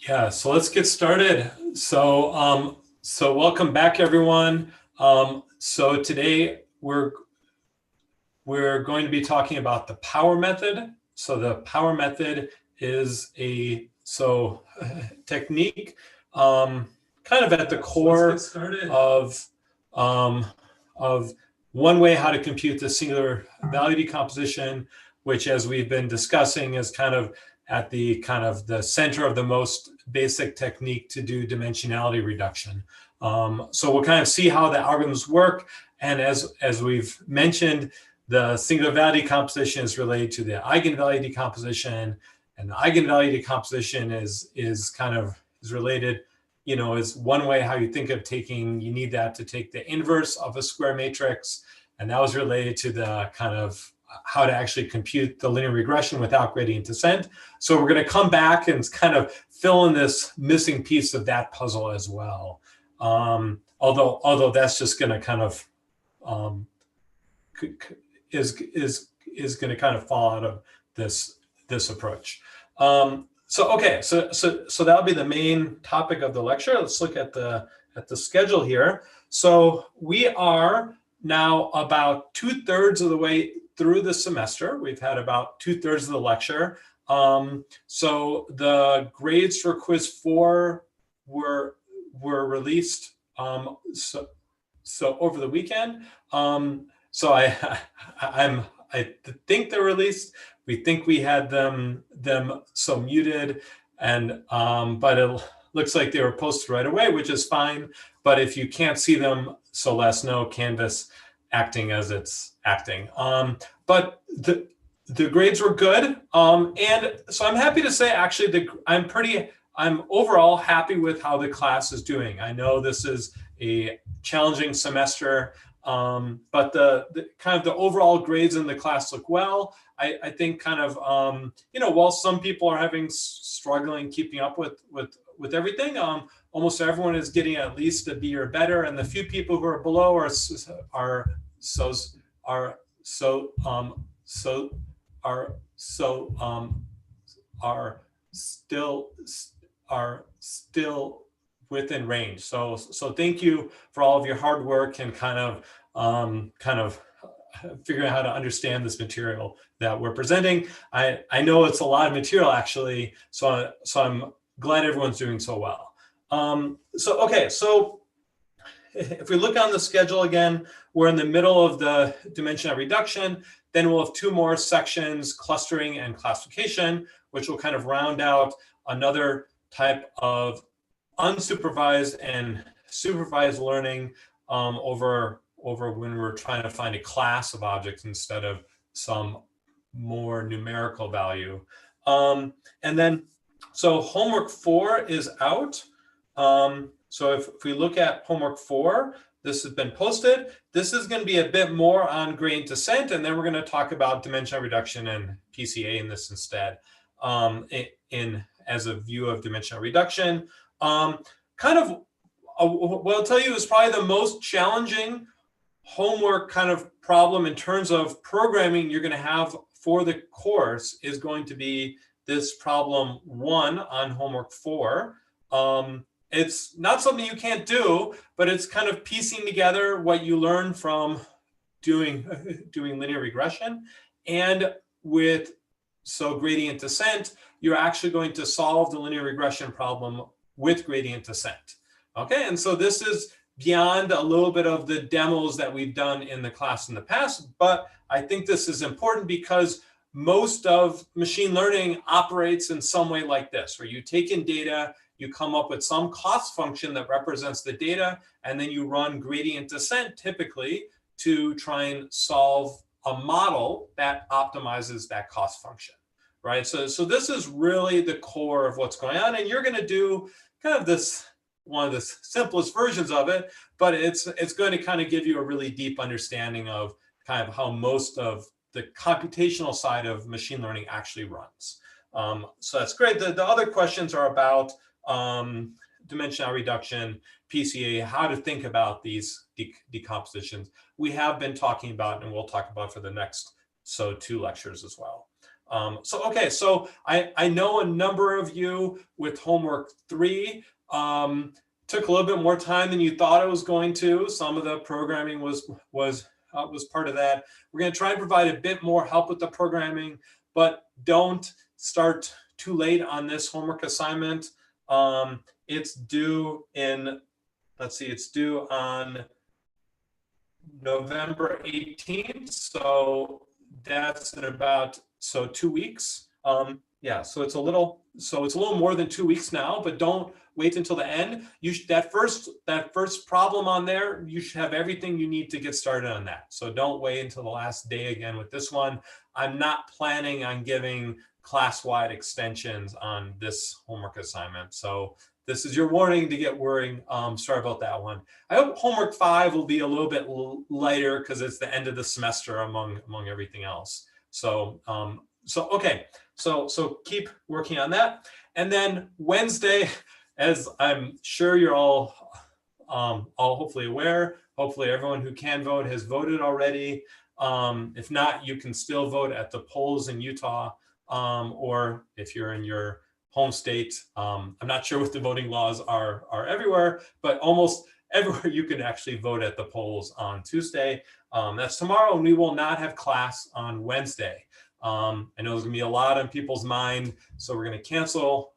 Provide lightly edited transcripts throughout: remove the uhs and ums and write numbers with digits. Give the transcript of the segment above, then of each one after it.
Yeah, so let's get started. So welcome back, everyone. So today we're going to be talking about the power method. So the power method is a technique, kind of at the core of one way how to compute the singular value decomposition, which, as we've been discussing, is kind of at the center of the most basic technique to do dimensionality reduction. So we'll kind of see how the algorithms work, and as we've mentioned, the singular value decomposition is related to the eigenvalue decomposition, and the eigenvalue decomposition is related, is one way how you think of you need that to take the inverse of a square matrix, and that was related to the kind of how to actually compute the linear regression without gradient descent. So we're going to come back and kind of fill in this missing piece of that puzzle as well. Although that's just going to kind of is going to kind of fall out of this approach. So that'll be the main topic of the lecture. Let's look at the schedule here. So we are now about 2/3 of the way through the semester. We've had about 2/3 of the lecture. So the grades for quiz 4 were released so over the weekend. So I think they're released. We think we had them so muted, and but it looks like they were posted right away, which is fine. But if you can't see them, so let us know. Canvas acting as it's acting. But the grades were good, and so I'm happy to say actually I'm overall happy with how the class is doing. I know this is a challenging semester, but the kind of the overall grades in the class look well. I think kind of while some people are struggling keeping up with everything, almost everyone is getting at least a B or better, and the few people who are below are still within range. So thank you for all of your hard work and kind of figuring out how to understand this material that we're presenting. I know it's a lot of material actually, so I'm glad everyone's doing so well. So if we look on the schedule again, we're in the middle of the dimensional reduction. Then we'll have 2 more sections, clustering and classification, which will kind of round out another type of unsupervised and supervised learning over when we're trying to find a class of objects instead of some more numerical value. And then, so homework 4 is out. So if we look at homework 4, this has been posted. This is going to be a bit more on gradient descent, and then we're going to talk about dimensional reduction and PCA in this instead, as a view of dimensional reduction. What I'll tell you is probably the most challenging homework kind of problem in terms of programming you're going to have for the course is going to be this problem 1 on homework 4. It's not something you can't do, but it's kind of piecing together what you learn from doing linear regression, and so gradient descent, you're actually going to solve the linear regression problem with gradient descent. Okay, and so this is beyond a little bit of the demos that we've done in the class in the past, but I think this is important because most of machine learning operates in some way like this, where you take in data, you come up with some cost function that represents the data, and then you run gradient descent typically to try and solve a model that optimizes that cost function, right? So this is really the core of what's going on, and you're going to do kind of one of the simplest versions of it, but it's going to kind of give you a really deep understanding of kind of how most of the computational side of machine learning actually runs. So that's great. The other questions are about dimensional reduction, PCA, how to think about these decompositions. We have been talking about, and we'll talk about for the next 2 lectures as well. Okay, so I know a number of you with homework 3 took a little bit more time than you thought it was going to. Some of the programming was part of that. We're going to try and provide a bit more help with the programming, but don't start too late on this homework assignment. It's due in, let's see, it's due on November 18th. So that's in about 2 weeks. Yeah, so it's a little more than 2 weeks now, but don't wait until the end. That first problem on there, you should have everything you need to get started on that. So don't wait until the last day again with this one. I'm not planning on giving class-wide extensions on this homework assignment. So this is your warning to get worrying. Sorry about that one. I hope homework 5 will be a little bit lighter because it's the end of the semester among everything else. So okay, so keep working on that. And then Wednesday, as I'm sure you're all hopefully aware, hopefully everyone who can vote has voted already. If not, you can still vote at the polls in Utah, or if you're in your home state. I'm not sure what the voting laws are everywhere, but almost everywhere you can actually vote at the polls on Tuesday. That's tomorrow, and we will not have class on Wednesday. I know there's gonna be a lot on people's mind, so we're gonna cancel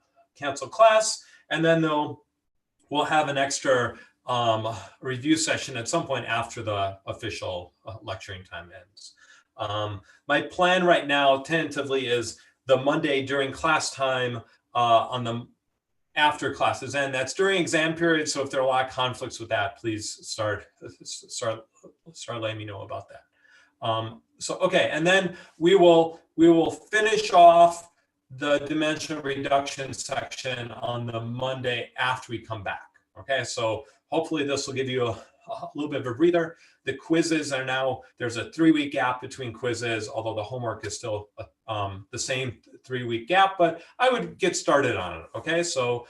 class, and then we'll have an extra review session at some point after the official lecturing time ends. My plan right now, tentatively, is the Monday during class time after classes end. That's during exam period, so if there are a lot of conflicts with that, please start letting me know about that. Okay, and then we will finish off the dimensional reduction section on the Monday after we come back. Okay, so hopefully this will give you a little bit of a breather. The quizzes are now, there's a 3-week gap between quizzes, although the homework is still the same 3-week gap, but I would get started on it. Okay, so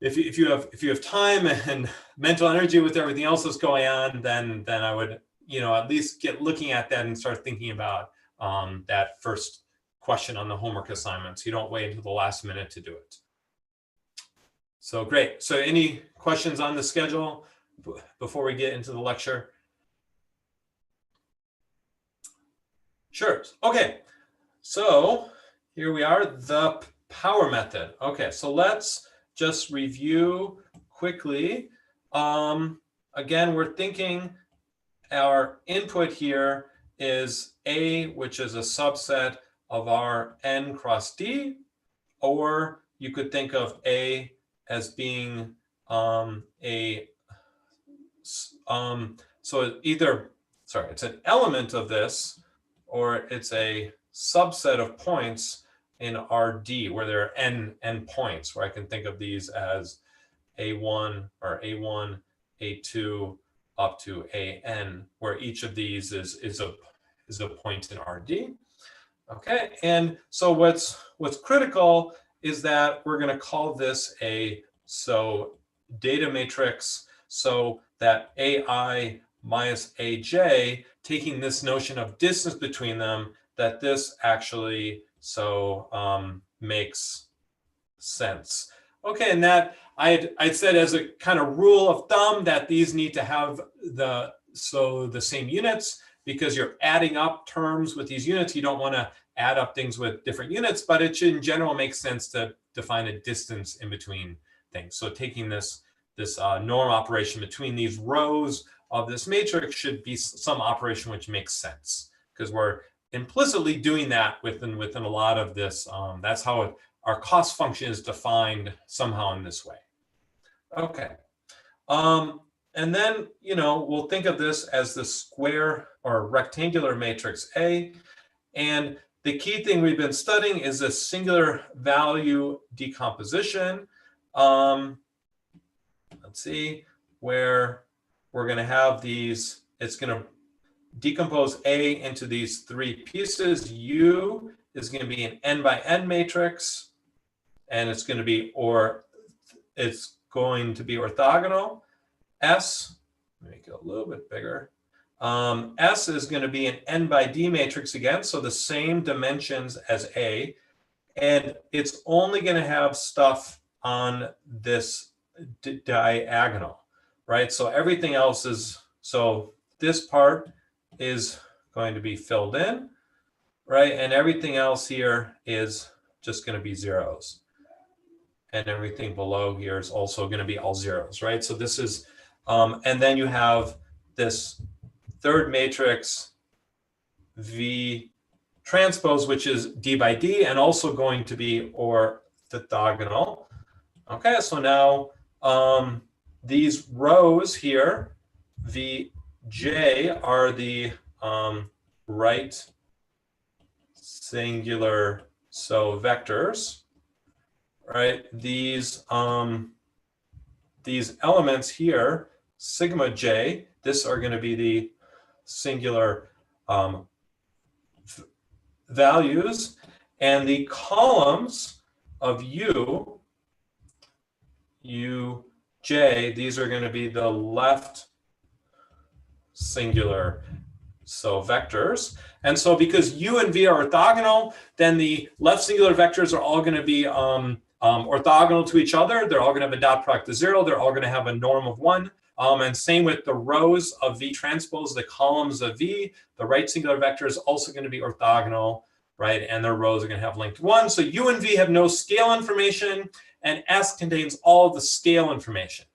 if you have time and mental energy with everything else that's going on, then I would at least get looking at that and start thinking about that first question on the homework assignments. You don't wait until the last minute to do it. So great. So any questions on the schedule before we get into the lecture? Sure. Okay. So here we are, the power method. Okay. So let's just review quickly. Again, we're thinking our input here is A, which is a subset of our N cross D, or you could think of A as being so it's an element of this, or it's a subset of points in RD where there are n points, where I can think of these as A1 or A1, A2 up to AN, where each of these is a point in RD. Okay, and so what's critical is that we're going to call this a data matrix, so that AI minus AJ, taking this notion of distance between them, that this actually makes sense. Okay, and that I'd said as a kind of rule of thumb that these need to have the same units, because you're adding up terms with these units. You don't want to add up things with different units, but it should in general make sense to define a distance in between things. So taking this norm operation between these rows of this matrix should be some operation which makes sense, because we're implicitly doing that within a lot of this. That's how our cost function is defined somehow in this way. Okay. And then, we'll think of this as the square or rectangular matrix A. And the key thing we've been studying is the singular value decomposition. Let's see, where we're going to have these, it's going to decompose A into these 3 pieces. U is going to be an n by n matrix, and it's going to be orthogonal. S, make it a little bit bigger, S is going to be an n by d matrix again, so the same dimensions as A, and it's only going to have stuff on this diagonal, right? So everything else is, so this part is going to be filled in, right? And everything else here is just going to be zeros. And everything below here is also going to be all zeros, right? So this is, and then you have this third matrix V transpose, which is d by d, and also going to be orthogonal. Okay, so now these rows here, Vj, are the right singular, so vectors, right? These elements here, sigma j, this are going to be the singular values, and the columns of u, j, these are going to be the left singular, so vectors. And so because u and v are orthogonal, then the left singular vectors are all going to be orthogonal to each other. They're all going to have a dot product of 0. They're all going to have a norm of 1. And same with the rows of V transpose, the columns of V, the right singular vector is also going to be orthogonal, right? And their rows are going to have length 1. So U and V have no scale information, and S contains all of the scale information.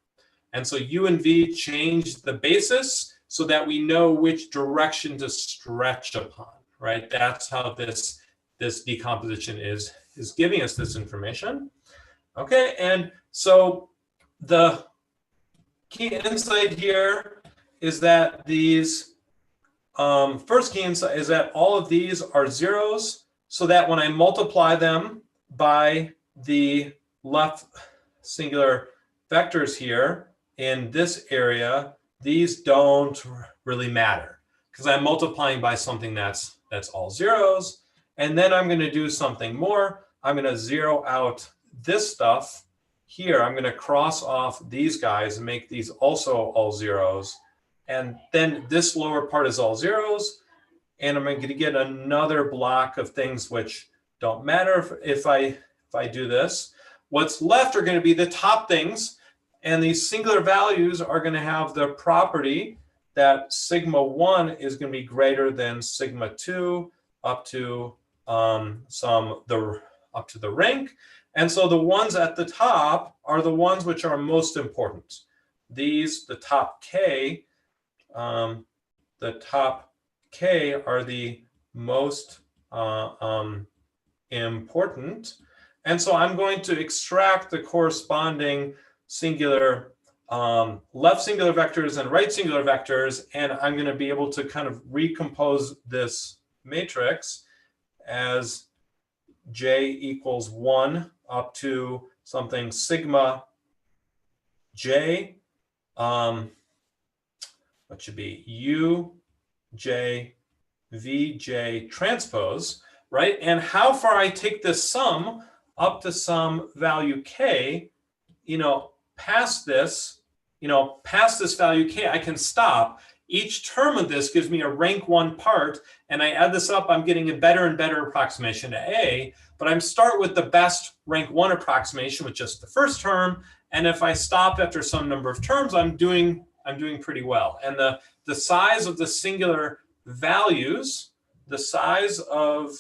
And so U and V change the basis so that we know which direction to stretch upon, right? That's how this decomposition is giving us this information. Okay, and so the key insight here is that these, first key insight is that all of these are zeros, so that when I multiply them by the left singular vectors here in this area, these don't really matter because I'm multiplying by something that's all zeros. And then I'm going to do something more. I'm going to zero out this stuff here. I'm going to cross off these guys and make these also all zeros. And then this lower part is all zeros. And I'm going to get another block of things which don't matter if I do this. What's left are going to be the top things. And these singular values are going to have the property that sigma 1 is going to be greater than sigma 2 up to up to the rank. And so the ones at the top are the ones which are most important. These, the top k are the most important. And so I'm going to extract the corresponding singular left singular vectors and right singular vectors, and I'm going to be able to kind of recompose this matrix as j equals 1 up to something sigma j, what should be u j v j transpose, right? And how far I take this sum up to some value k, past this value k, I can stop. Each term of this gives me a rank 1 part, and I add this up, I'm getting a better and better approximation to A, but I'm start with the best rank 1 approximation with just the first term, and if I stop after some number of terms, I'm doing pretty well. And the size of the singular values, the size of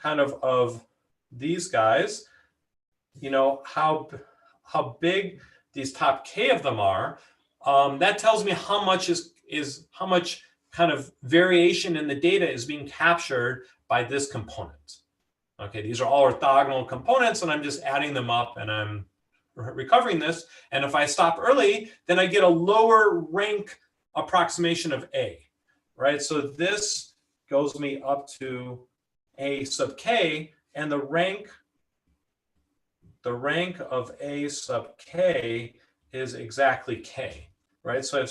of these guys, how big these top k of them are, that tells me how much how much kind of variation in the data is being captured by this component. Okay, these are all orthogonal components, and I'm just adding them up, and I'm recovering this. And if I stop early, then I get a lower rank approximation of A, right? So this goes me up to A sub k, and the rank of A sub k is exactly k, right? So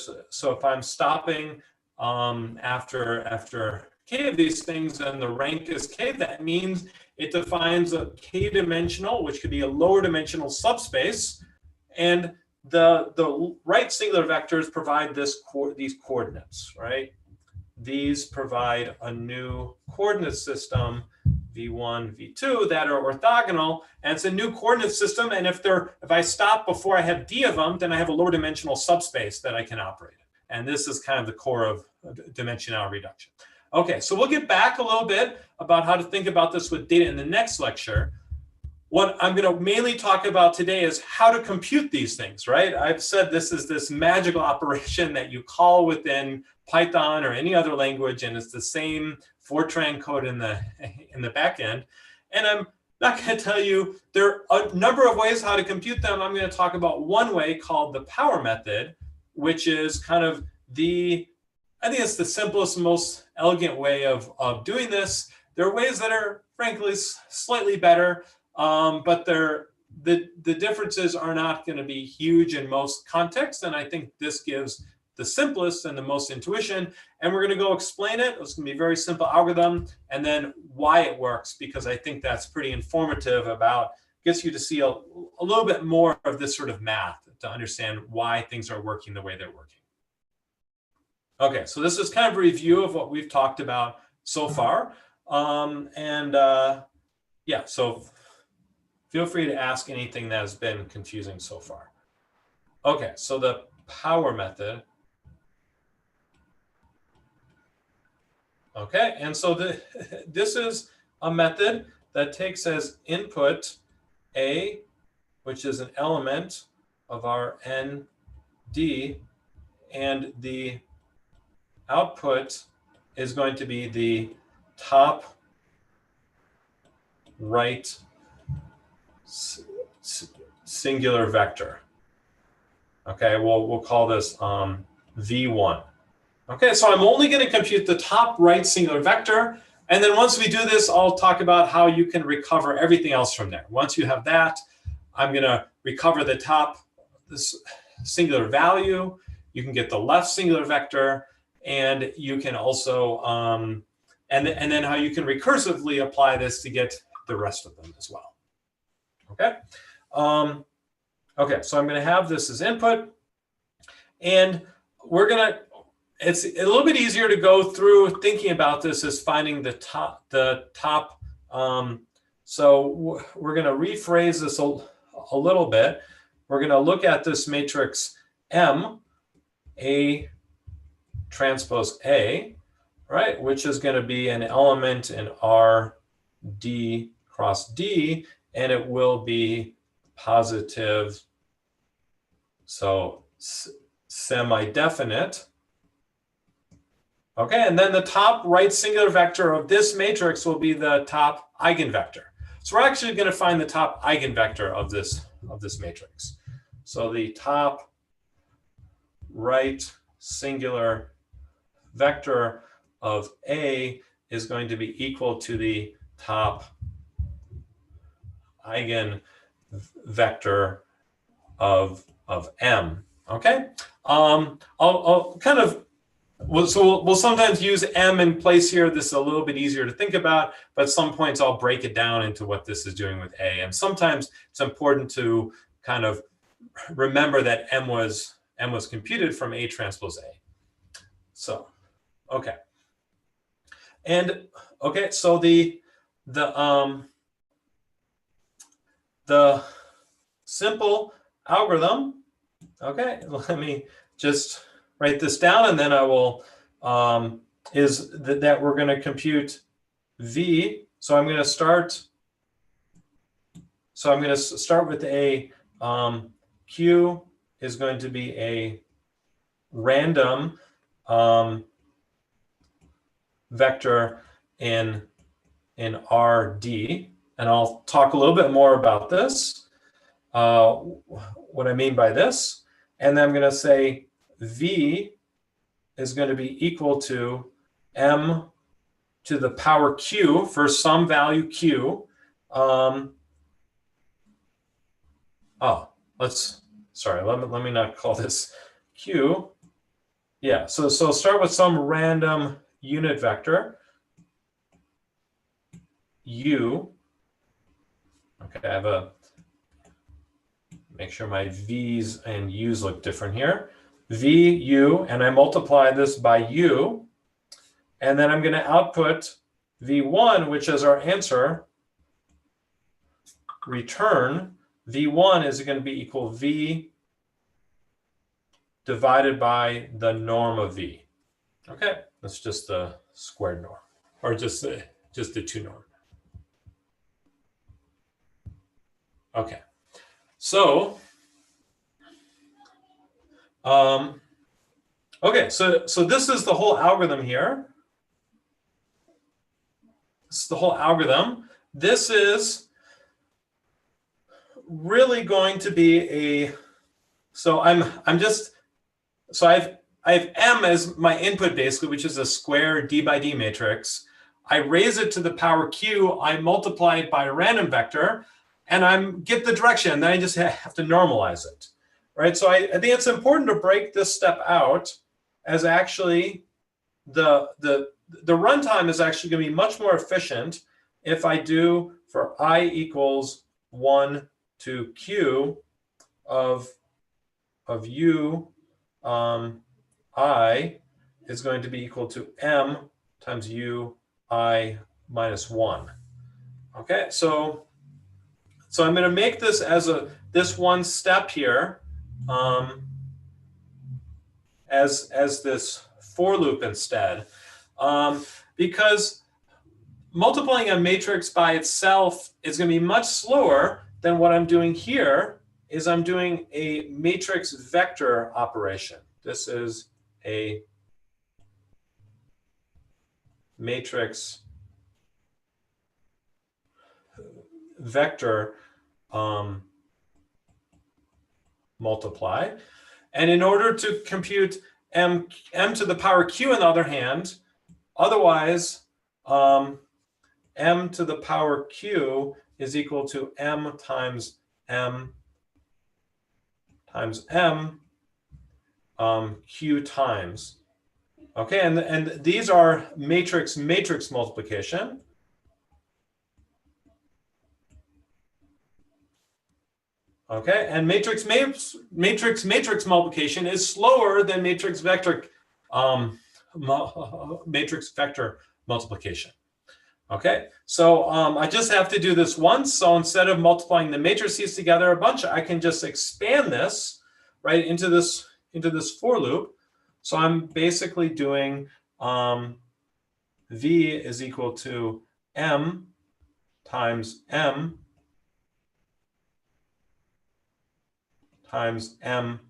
if I'm stopping after k of these things and the rank is k, that means it defines a k-dimensional, which could be a lower dimensional subspace, and the right singular vectors provide these coordinates, right? These provide a new coordinate system, v1, v2, that are orthogonal, and it's a new coordinate system. And if I stop before I have d of them, then I have a lower dimensional subspace that I can operate in. And this is kind of the core of dimensionality reduction. Okay, so we'll get back a little bit about how to think about this with data in the next lecture. What I'm going to mainly talk about today is how to compute these things, right? I've said this is this magical operation that you call within Python or any other language, and it's the same Fortran code in the back end. And I'm not going to tell you there are a number of ways how to compute them. I'm going to talk about one way called the power method, which is kind of I think it's the simplest, most elegant way of doing this. There are ways that are frankly slightly better. But the differences are not going to be huge in most contexts. And I think this gives the simplest and the most intuition. And we're going to go explain it. It's going to be a very simple algorithm, and then why it works, because I think that's pretty informative gets you to see a little bit more of this sort of math to understand why things are working the way they're working. Okay, so this is kind of a review of what we've talked about so far. Yeah, so feel free to ask anything that has been confusing so far. Okay, so the power method. Okay, and so this is a method that takes as input A, which is an element of our ND, and the output is going to be the top right singular vector. Okay, we'll call this V1. Okay, so I'm only going to compute the top right singular vector. And then once we do this, I'll talk about how you can recover everything else from there. Once you have that, I'm going to recover the top singular value. You can get the left singular vector, and you can also, and then how you can recursively apply this to get the rest of them as well. Okay. Okay, so I'm going to have this as input, and it's a little bit easier to go through thinking about this as finding the top. So we're going to rephrase this a little bit. We're going to look at this matrix M, A transpose A, right, which is going to be an element in R, D cross D, and it will be positive, so semi-definite. Okay, and then the top right singular vector of this matrix will be the top eigenvector. So we're actually going to find the top eigenvector of this matrix. So the top right singular vector of A is going to be equal to the top eigenvector of M. Okay, I'll kind of. So we'll sometimes use M in place here. This is a little bit easier to think about, but at some points I'll break it down into what this is doing with A. And sometimes it's important to kind of remember that M was computed from A transpose A. So, okay. And okay, so the simple algorithm, okay, let me just write this down, and then I will, is that we're going to compute V. So I'm going to start with a Q is going to be a random vector in RD, and I'll talk a little bit more about this, what I mean by this, and then I'm going to say V is going to be equal to M to the power Q for some value Q. Let me not call this Q. Yeah, so start with some random unit vector U. Okay, I have a make sure my V's and U's look different here. V, U, and I multiply this by U. And then I'm going to output V1, which is our answer, return. V1 is going to be equal V divided by the norm of V. Okay, that's just the squared norm, or just the 2 norm. Okay, so okay, so this is the whole algorithm here. This is the whole algorithm. This is really going to be I have M as my input basically, which is a square D by D matrix. I raise it to the power Q, I multiply it by a random vector, and I get the direction, and then I just have to normalize it, right? So I think it's important to break this step out as actually the runtime is actually going to be much more efficient if I do for I equals 1 to Q of U I is going to be equal to M times U I minus 1. Okay, so I'm going to make this as this one step here as this for loop instead, because multiplying a matrix by itself is going to be much slower than what I'm doing here. Is I'm doing a matrix vector operation. This is a matrix vector multiply. And in order to compute m to the power q on the other hand, otherwise m to the power q is equal to m times m q times. Okay, and these are matrix multiplication. Okay, and matrix multiplication is slower than matrix vector multiplication. Okay, so I just have to do this once. So instead of multiplying the matrices together a bunch, I can just expand this right into this for loop. So I'm basically doing V is equal to M times M times M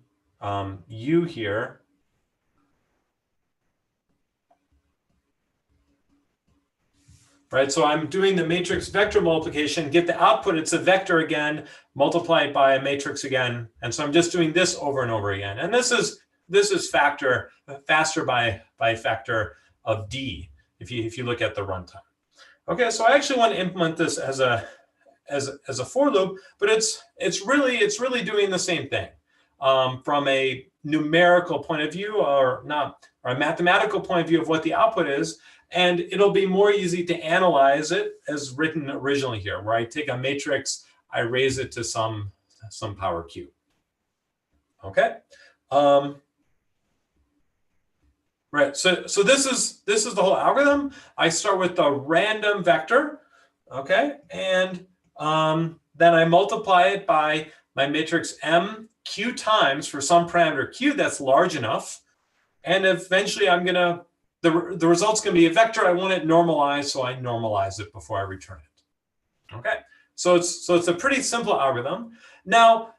U here. Right, so I'm doing the matrix vector multiplication, get the output, it's a vector again, multiply it by a matrix again. And so I'm just doing this over and over again. And this is faster by a factor of D if you look at the runtime. Okay, so I actually want to implement this as a for loop, but it's really doing the same thing from a numerical point of view or a mathematical point of view of what the output is. And it'll be more easy to analyze it as written originally here, where I take a matrix, I raise it to some power q. Okay. Right. So this is the whole algorithm. I start with the random vector. Okay, and then I multiply it by my matrix M q times for some parameter q that's large enough, and eventually I'm gonna. The result's going to be a vector. I want it normalized, so I normalize it before I return it. Okay, so it's a pretty simple algorithm. Now,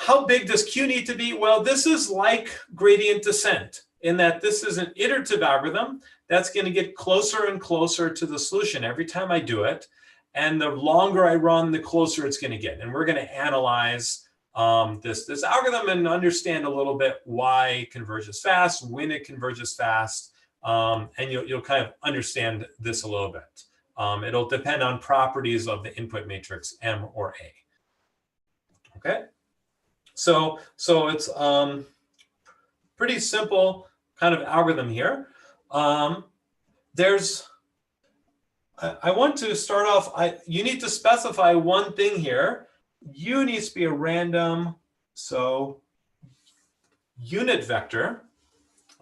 how big does Q need to be? Well, this is like gradient descent in that this is an iterative algorithm that's going to get closer and closer to the solution every time I do it. And the longer I run, the closer it's going to get. And we're going to analyze this algorithm and understand a little bit why it converges fast, when it converges fast. And you'll kind of understand this a little bit. It'll depend on properties of the input matrix M or A. Okay, so it's pretty simple kind of algorithm here. I want to start off. You need to specify one thing here. U needs to be a random, so unit vector.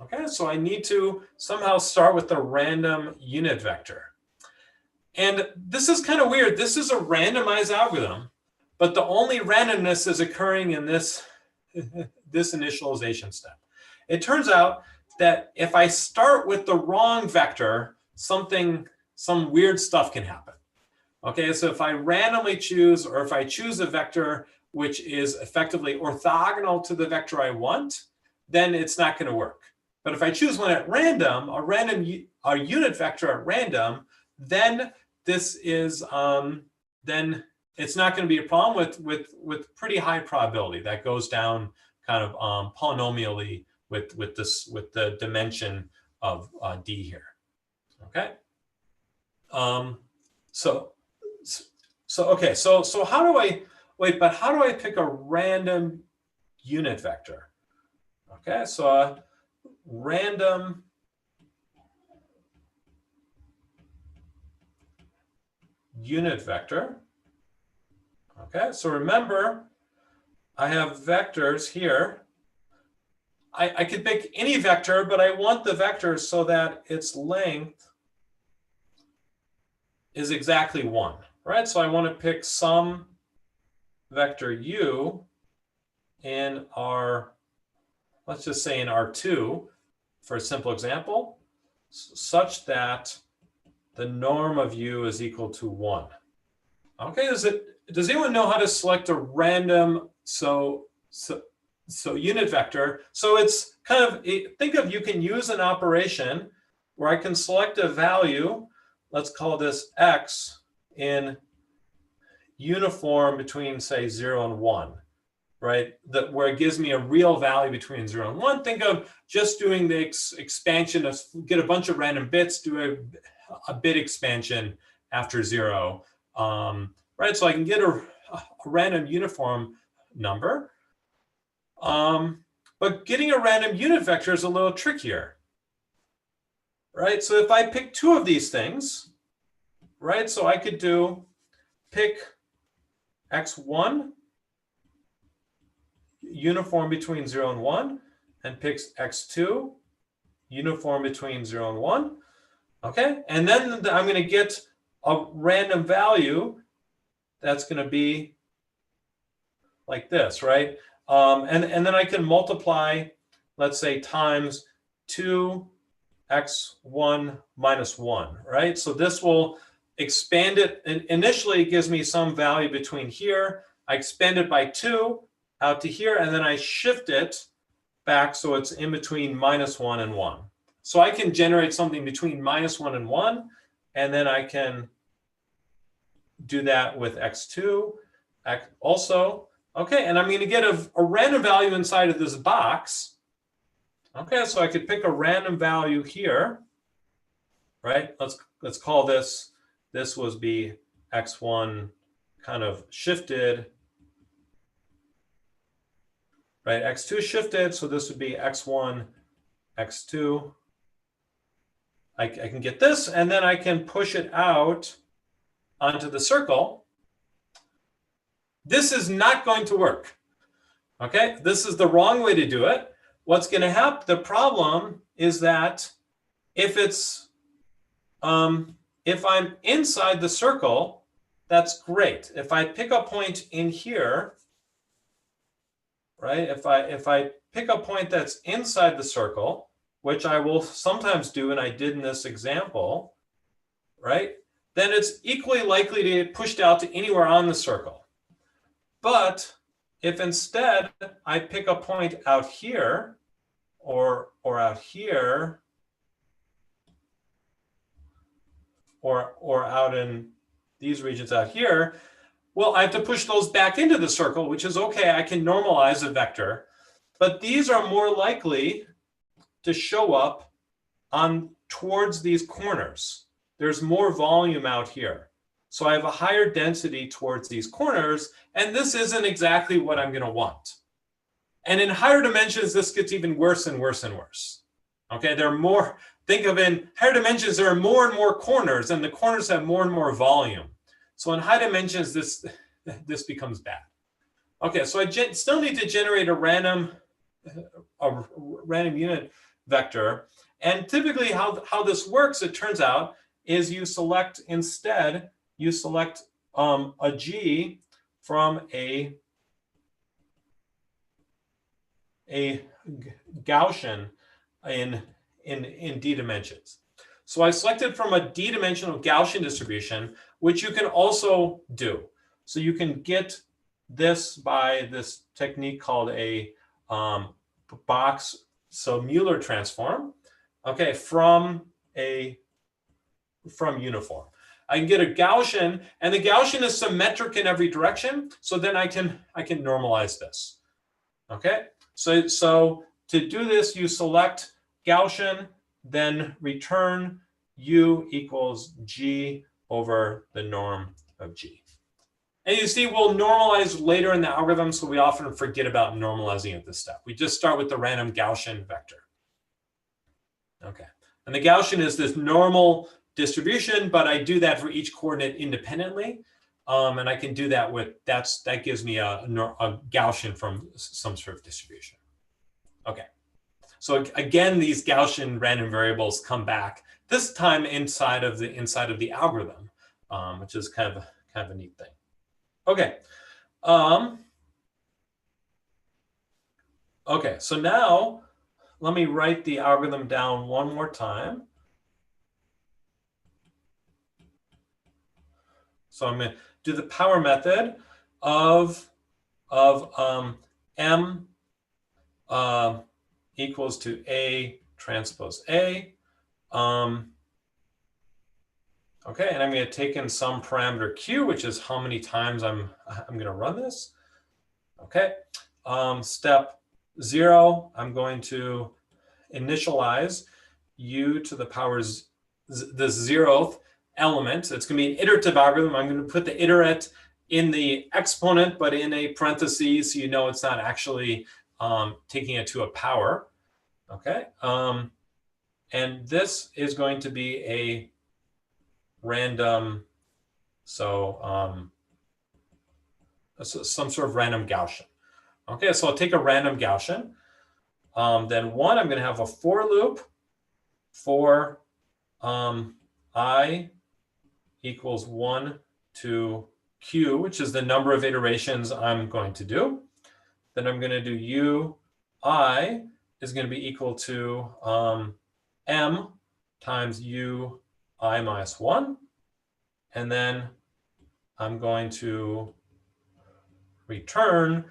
Okay, so I need to somehow start with the random unit vector. And this is kind of weird. This is a randomized algorithm, but the only randomness is occurring in this, this initialization step. It turns out that if I start with the wrong vector, some weird stuff can happen. Okay, so if I randomly choose, or if I choose a vector which is effectively orthogonal to the vector I want, then it's not going to work. But if I choose one at random, a unit vector at random, then this is then it's not going to be a problem with pretty high probability. That goes down kind of polynomially with the dimension of d here. Okay. So how do I But how do I pick a random unit vector? Okay, so a random unit vector. Okay, so remember, I have vectors here. I could pick any vector, but I want the vector so that its length is exactly 1, right? So I want to pick some vector u in R, let's just say in R2, for a simple example, such that the norm of u is equal to 1. Okay, does anyone know how to select a random unit vector? So it's kind of, think of, you can use an operation where I can select a value, let's call this x, in uniform between, say, 0 and 1, right? Where it gives me a real value between 0 and 1. Think of just doing the expansion of, get a bunch of random bits, do a bit expansion after 0, right? So I can get a random uniform number. But getting a random unit vector is a little trickier, right? So if I pick 2 of these things, right? So I could pick x1 uniform between 0 and 1, and picks x2 uniform between 0 and 1. Okay, and then I'm going to get a random value that's going to be like this, right? And then I can multiply, let's say, times 2x1 minus 1, right? So this will expand it. And initially, it gives me some value between here. I expand it by 2 out to here, and then I shift it back so it's in between minus 1 and 1. So I can generate something between minus 1 and 1, and then I can do that with x2 also. Okay, and I'm going to get a random value inside of this box. Okay, so I could pick a random value here, right? Let's call this would be x1 kind of shifted, right? x2 shifted, so this would be x1, x2. I can get this, and then I can push it out onto the circle. This is not going to work. Okay, this is the wrong way to do it. What's going to happen? The problem is that if I'm inside the circle, that's great. If I pick a point in here, right? If I pick a point that's inside the circle, which I will sometimes do, and I did in this example, right? Then it's equally likely to get pushed out to anywhere on the circle. But if instead I pick a point out here, or out here, or out in these regions out here, well, I have to push those back into the circle, which is okay. I can normalize a vector, but these are more likely to show up towards these corners. There's more volume out here. So I have a higher density towards these corners, and this isn't exactly what I'm going to want. And in higher dimensions, this gets even worse and worse and worse. Okay, there are more, think of in higher dimensions, there are more and more corners, and the corners have more and more volume. So in high dimensions, this this becomes bad. Okay, so I still need to generate a random unit vector. And typically how this works, it turns out, is you select instead, you select a G from a Gaussian in d dimensions. So I selected from a d-dimensional Gaussian distribution, which you can also do. So you can get this by this technique called a box, so Mueller transform, okay, from uniform. I can get a Gaussian, and the Gaussian is symmetric in every direction. So then I can normalize this. Okay, so to do this, you select Gaussian, then return U equals G over the norm of G. And you see, we'll normalize later in the algorithm, so we often forget about normalizing at this step. We just start with the random Gaussian vector. Okay, and the Gaussian is this normal distribution, but I do that for each coordinate independently. And I can do that with, that gives me a Gaussian from some sort of distribution. Okay, so again, these Gaussian random variables come back, this time inside of the algorithm, which is kind of a neat thing. Okay. Okay, so now let me write the algorithm down one more time. So I'm going to do the power method of M equals to A transpose A. Okay, and I'm going to take in some parameter Q, which is how many times I'm going to run this. Okay, step 0, I'm going to initialize U to the power the 0th element. It's going to be an iterative algorithm. I'm going to put the iterate in the exponent, but in a parentheses, so you know it's not actually taking it to a power. Okay, and this is going to be a random, so some sort of random Gaussian. Okay, so I'll take a random Gaussian. Then one, I'm going to have a for loop for I equals 1 to Q, which is the number of iterations I'm going to do. Then I'm going to do U I is going to be equal to M times U I minus 1. And then I'm going to return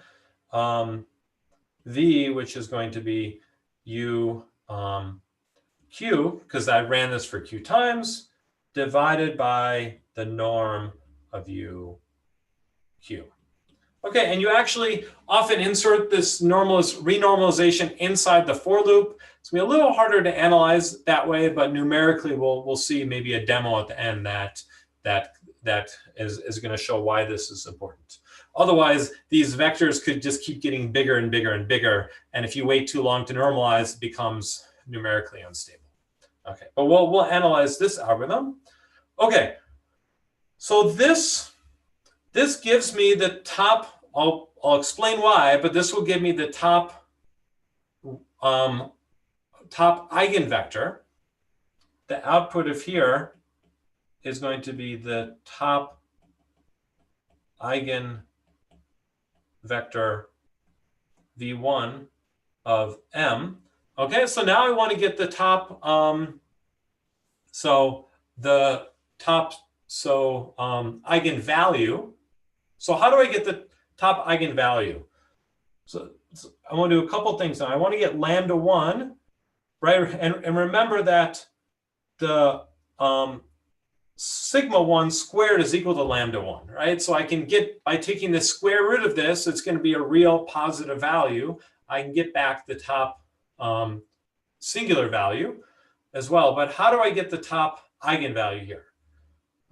V, which is going to be U Q, because I ran this for Q times, divided by the norm of U Q. Okay, and you actually often insert this renormalization inside the for loop. It's going to be a little harder to analyze that way, but numerically we'll see maybe a demo at the end that is going to show why this is important. Otherwise, these vectors could just keep getting bigger and bigger and bigger, and if you wait too long to normalize, it becomes numerically unstable. Okay, but we'll analyze this algorithm. Okay, so this gives me the top. I'll explain why, but this will give me the top eigenvector. The output of here is going to be the top eigenvector V1 of M. Okay, so now I want to get the top, eigenvalue. So how do I get the top eigenvalue? So I want to do a couple things now. I want to get lambda 1, right? And remember that the sigma 1 squared is equal to lambda 1, right? So I can get, by taking the square root of this, it's going to be a real positive value. I can get back the top singular value as well. But how do I get the top eigenvalue here?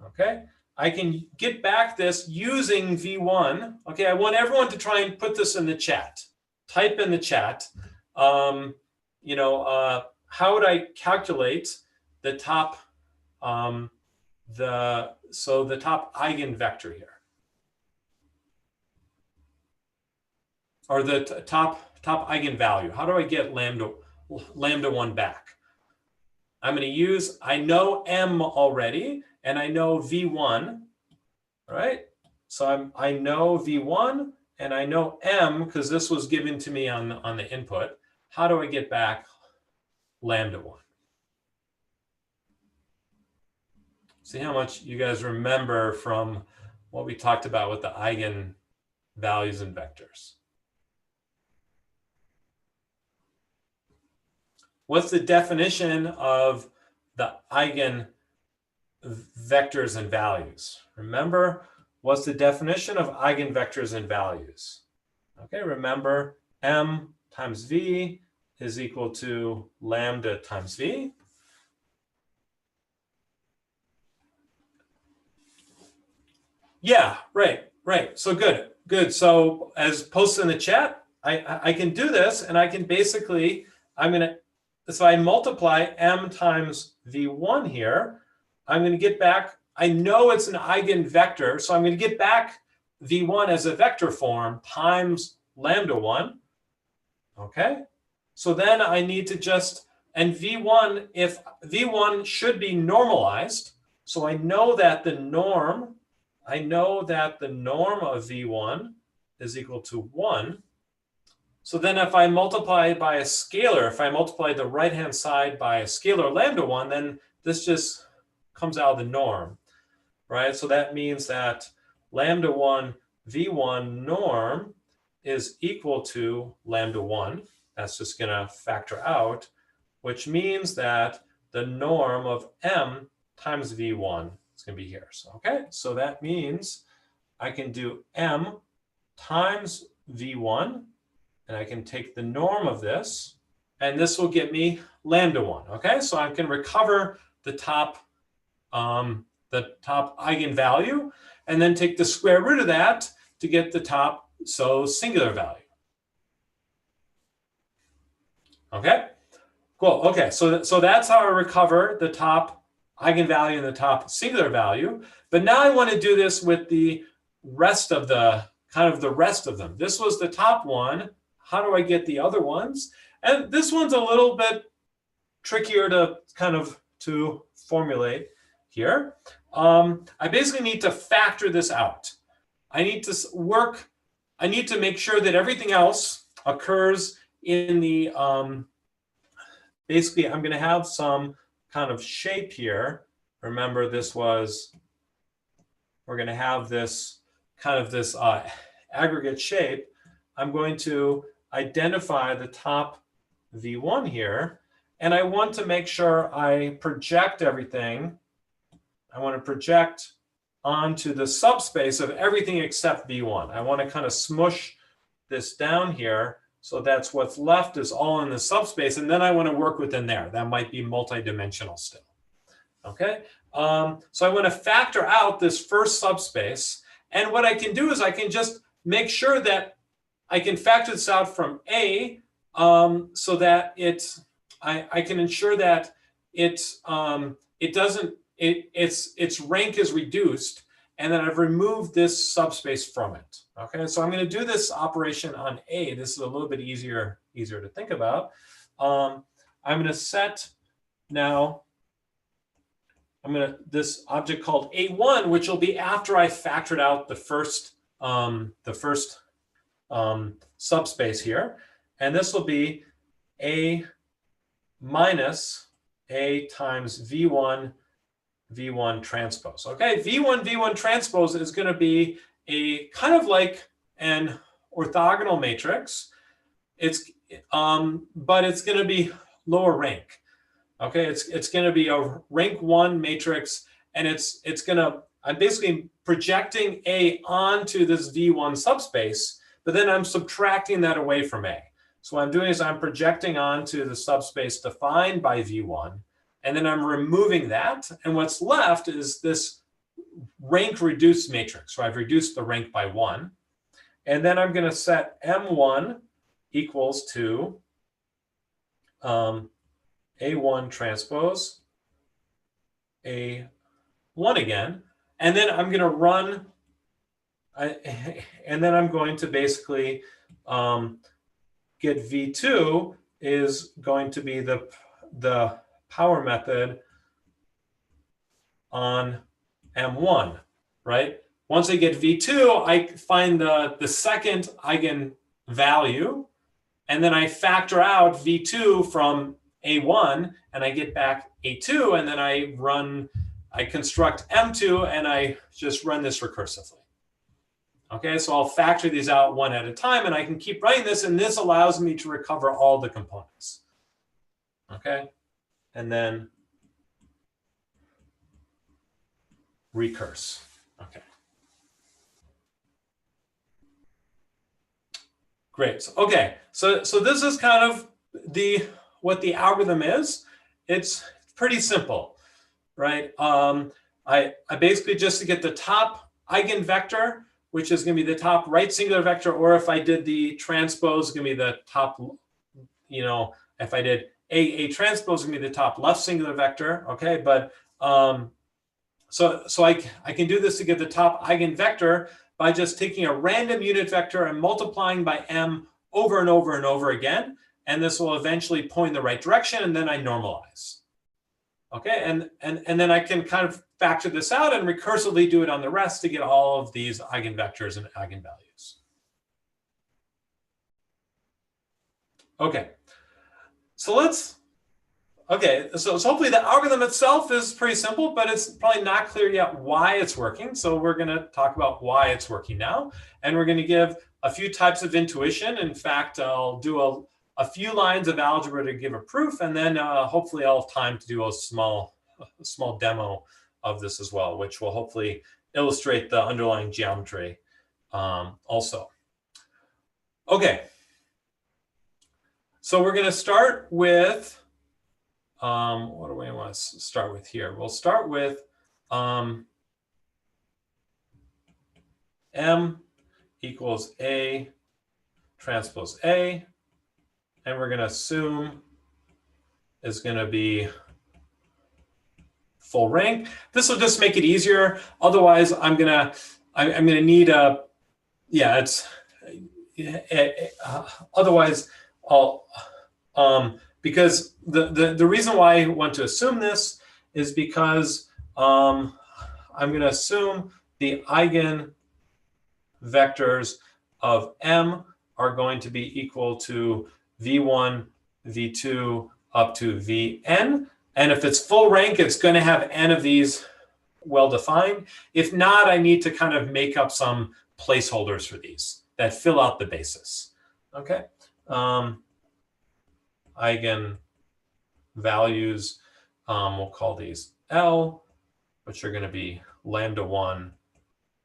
Okay, I can get back this using V1. Okay, I want everyone to try and put this in the chat. Type in the chat, how would I calculate the top, the top eigenvector here? or the top eigenvalue. How do I get lambda 1 back? I'm going to use, I know M already, and I know V1, right? So I know V1, and I know M, because this was given to me on the input. How do I get back lambda 1? See how much you guys remember from what we talked about with the eigenvalues and vectors. What's the definition of the eigenvectors and values? Remember, what's the definition of eigenvectors and values? Okay, remember M times V is equal to lambda times V. Yeah, right. So good. So as posted in the chat, I can do this, and I can basically, so I multiply M times V1 here. I'm going to get back, I know it's an eigenvector, so I'm going to get back V1 as a vector form times lambda 1. Okay, so then I need to just, and V1, if V1 should be normalized, so I know that the norm of V1 is equal to 1. So then if I multiply by a scalar, if I multiply the right-hand side by a scalar lambda 1, then this just comes out of the norm, right? So that means that lambda 1 V1 norm is equal to lambda 1. That's just going to factor out, which means that the norm of M times V1 is going to be here. So, okay, so that means I can do M times V1, and I can take the norm of this, and this will get me lambda 1. Okay, so I can recover the top eigenvalue, and then take the square root of that to get the top singular value. Okay, cool. Okay, so that's how I recover the top eigenvalue and the top singular value. But now I want to do this with the rest of the rest of them. This was the top one. How do I get the other ones? And this one's a little bit trickier to formulate here. I basically need to factor this out. I need to make sure that everything else occurs in the, basically I'm going to have some kind of shape here. Remember, we're going to have this aggregate shape. I'm going to identify the top V1 here, and I want to make sure I project everything. I want to project onto the subspace of everything except V1. I want to kind of smush this down here, so that's what's left is all in the subspace, and then I want to work within there. That might be multidimensional still. Okay, so I want to factor out this first subspace, and what I can do is I can just make sure that I can factor this out from A, so that I can ensure that its rank is reduced, and then I've removed this subspace from it. Okay, so I'm going to do this operation on A. This is a little bit easier to think about. I'm going to set now. This object called A1, which will be after I factored out the first subspace here, and this will be A minus A times V1 transpose. Okay, V1 transpose is going to be a kind of like an orthogonal matrix. But it's going to be lower rank. Okay, it's going to be a rank 1 matrix, and I'm basically projecting A onto this V1 subspace, but then I'm subtracting that away from A. So what I'm doing is I'm projecting onto the subspace defined by V1, and then I'm removing that, and what's left is this rank reduced matrix. So I've reduced the rank by 1, and then I'm going to set M1 equals to A1 transpose A1 again, and then I'm going to run and then I'm going to basically get V2 is going to be the power method on M1, right? Once I get V2, I find the second eigenvalue, and then I factor out V2 from A1, and I get back A2, and then I construct M2, and I just run this recursively. Okay, so I'll factor these out one at a time, and I can keep running this, and this allows me to recover all the components. Okay, and then recurse. Okay. Great. Okay, so this is kind of what the algorithm is. It's pretty simple, right? I basically just to get the top eigenvector, which is going to be the top right singular vector, or if I did the transpose, it's going to be the top, if I did A transpose, it's going to be the top left singular vector, okay? But so I can do this to get the top eigenvector by just taking a random unit vector and multiplying by m over and over and over again, and this will eventually point in the right direction, and then I normalize. Okay, and then I can kind of factor this out and recursively do it on the rest to get all of these eigenvectors and eigenvalues. Okay, so hopefully the algorithm itself is pretty simple, but it's probably not clear yet why it's working. So we're going to talk about why it's working now, and we're going to give a few types of intuition. In fact, I'll do a few lines of algebra to give a proof, and then hopefully I'll have time to do a small demo of this as well, which will hopefully illustrate the underlying geometry also. Okay, so we're going to start with, what do we want to start with here? We'll start with M equals A transpose A, and we're going to assume is going to be full rank. This will just make it easier. Otherwise, I'm gonna need a, yeah, it's otherwise I'll because the reason why I want to assume this is because I'm going to assume the eigenvectors of M are going to be equal to V1, V2 up to Vn. And if it's full rank, it's going to have n of these well defined. If not, I need to kind of make up some placeholders for these that fill out the basis. Okay. Eigen values, we'll call these L, which are going to be lambda 1,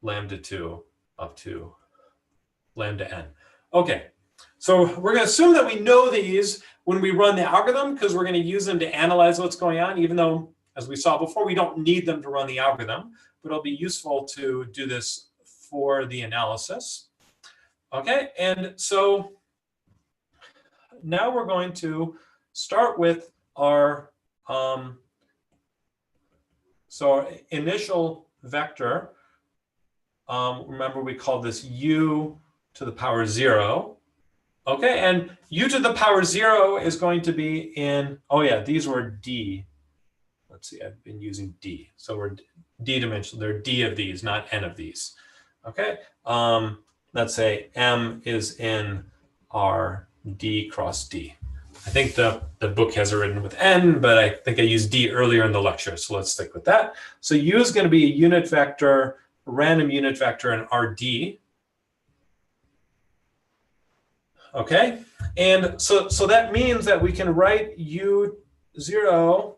lambda 2, up to lambda n. Okay, so we're going to assume that we know these when we run the algorithm, because we're going to use them to analyze what's going on, even though, as we saw before, we don't need them to run the algorithm, but it'll be useful to do this for the analysis. Okay, and so now we're going to start with our our initial vector. Remember, we called this u to the power 0. Okay, and u to the power 0 is going to be in, oh yeah, these were d. Let's see, I've been using d. So we're d dimensional. They're d of these, not n of these. Okay, let's say m is in our d cross d. I think the book has it written with n, but I think I used d earlier in the lecture, so let's stick with that. So u is going to be a unit vector, a random unit vector in Rd. Okay, and so that means that we can write u0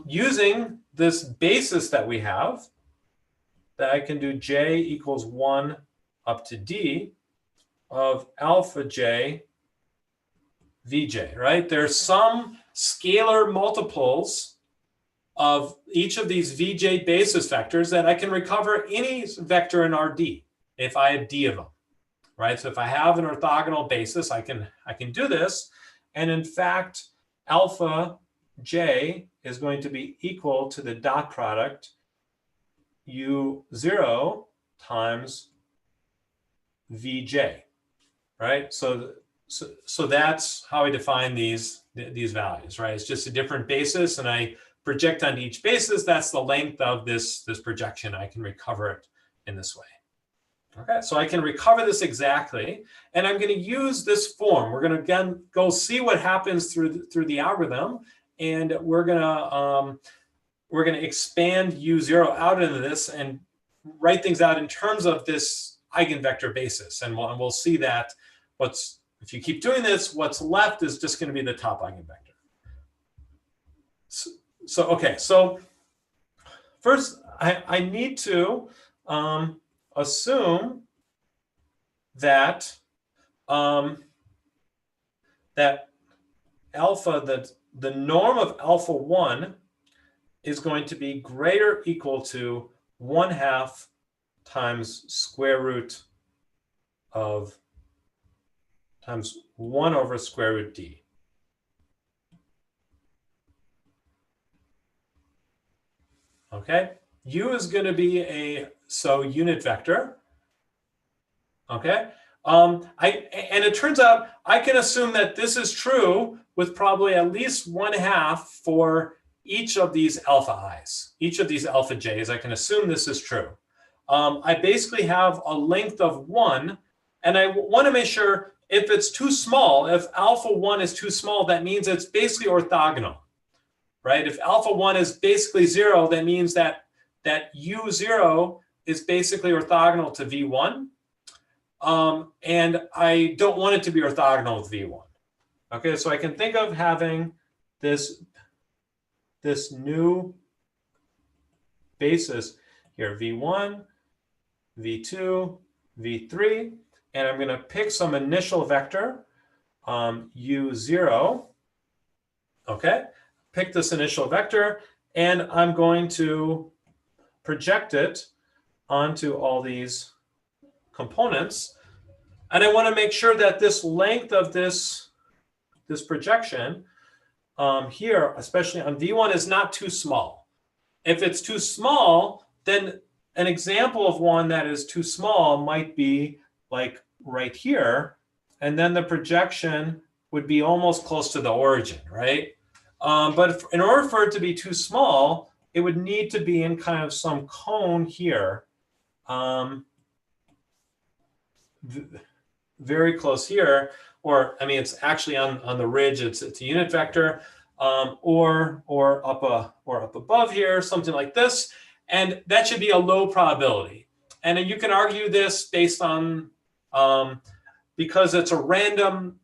using this basis that we have, that I can do j equals 1 up to d of alpha j vj, right? There's some scalar multiples of each of these vj basis vectors that I can recover any vector in Rd if I have d of them. Right, so if I have an orthogonal basis, I can do this, and in fact, alpha j is going to be equal to the dot product u0 times Vj, right? So that's how I define these values, right? It's just a different basis, and I project onto each basis. That's the length of this projection. I can recover it in this way. Okay, so I can recover this exactly, and I'm going to use this form. We're going to again go see what happens through the algorithm, and we're going to expand U0 out into this and write things out in terms of this eigenvector basis, and we'll see that if you keep doing this, what's left is just going to be the top eigenvector. So first I need to assume that that the norm of alpha 1 is going to be greater or equal to 1/2 times square root of times 1 over square root d. Okay, u is going to be a unit vector. Okay, and it turns out I can assume that this is true with probably at least 1/2 for each of these alpha i's, each of these alpha j's. I can assume this is true. I basically have a length of 1, and I want to make sure if it's too small, if alpha 1 is too small, that means it's basically orthogonal, right? If alpha 1 is basically 0, that means that u0 is basically orthogonal to v1. And I don't want it to be orthogonal with v1. Okay, so I can think of having this new basis here, v1, v2, v3, and I'm going to pick some initial vector, u0. Okay, pick this initial vector, and I'm going to project it onto all these components. And I want to make sure that this length of this projection here, especially on v1, is not too small. If it's too small, then an example of one that is too small might be like right here, and then the projection would be almost close to the origin, right? But in order for it to be too small, it would need to be in kind of some cone here, very close here, or I mean, it's actually on the ridge. It's a unit vector, or up above here, something like this, and that should be a low probability. And you can argue this based on because it's a random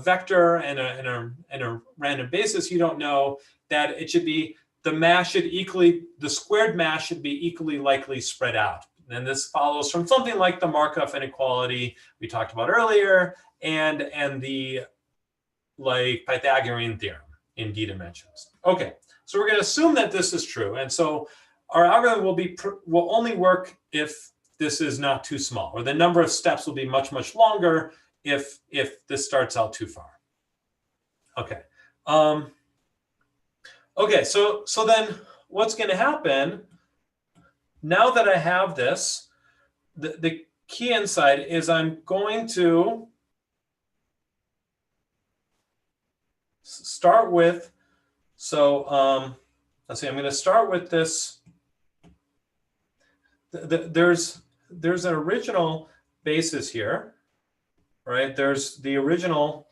vector and a random basis. You don't know that it should be the squared mass should be equally likely spread out. And this follows from something like the Markov inequality we talked about earlier, and the Pythagorean theorem in d dimensions. Okay, so we're going to assume that this is true, and so our algorithm will only work if this is not too small, or the number of steps will be much longer if this starts out too far. Okay. Okay. So then what's going to happen now that I have this? The key insight is I'm going to start with. So let's see. I'm going to start with this. There's an original basis here, right? There's the original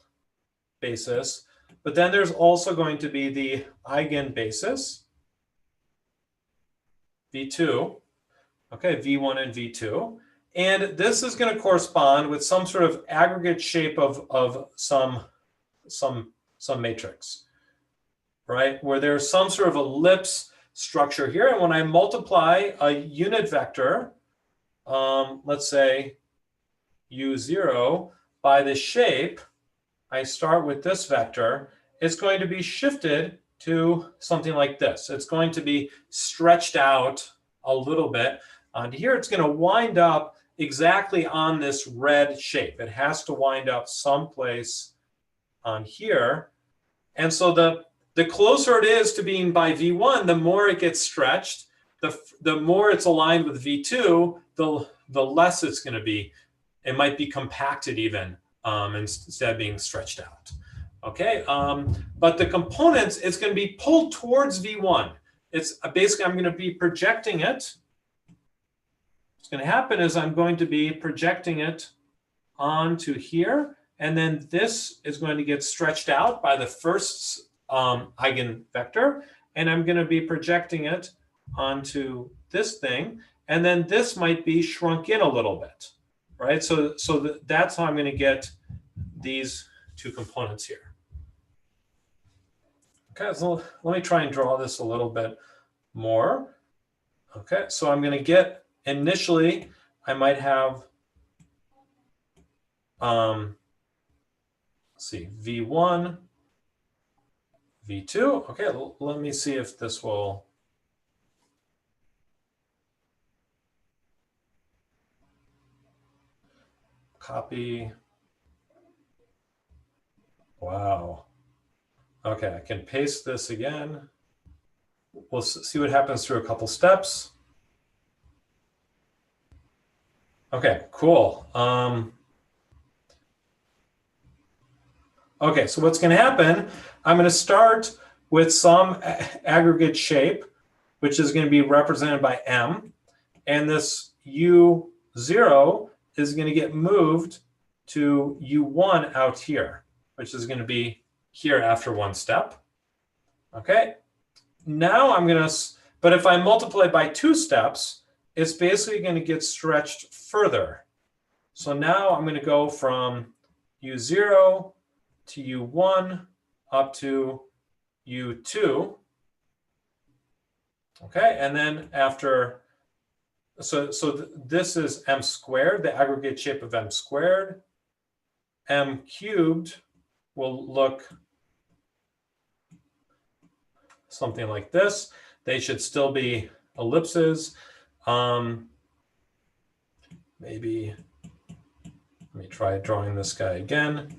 basis, but then there's also going to be the eigen basis, v2, okay, v1 and v2. And this is going to correspond with some sort of aggregate shape of some matrix, right? Where there's some sort of ellipse structure here. And when I multiply a unit vector, let's say u0, by the shape, I start with this vector, it's going to be shifted to something like this. It's going to be stretched out a little bit. And here it's going to wind up exactly on this red shape. It has to wind up someplace on here. And so the closer it is to being by v1, the more it gets stretched. The more it's aligned with v2, the less it's going to be. It might be compacted even instead of being stretched out. Okay, but the components, it's going to be pulled towards V1. It's basically, I'm going to be projecting it. What's going to happen is I'm going to be projecting it onto here, and then this is going to get stretched out by the first eigenvector, and I'm going to be projecting it onto this thing, and then this might be shrunk in a little bit, right? So that's how I'm going to get these two components here. Okay, so let me try and draw this a little bit more. Okay, so I'm going to get, initially, I might have, let's see, V1, V2. Okay, let me see if this will. Copy. Wow. Okay, I can paste this again. We'll see what happens through a couple steps. Okay, cool. Okay, so what's going to happen, I'm going to start with some aggregate shape, which is going to be represented by M. And this U0 is going to get moved to U1 out here, which is going to be here after one step. Okay, now I'm going to, but if I multiply by 2 steps, it's basically going to get stretched further. So now I'm going to go from U0 to U1 up to U2. Okay, and then after, this is M squared, the aggregate shape of M squared. M cubed will look something like this. They should still be ellipses. Maybe, let me try drawing this guy again.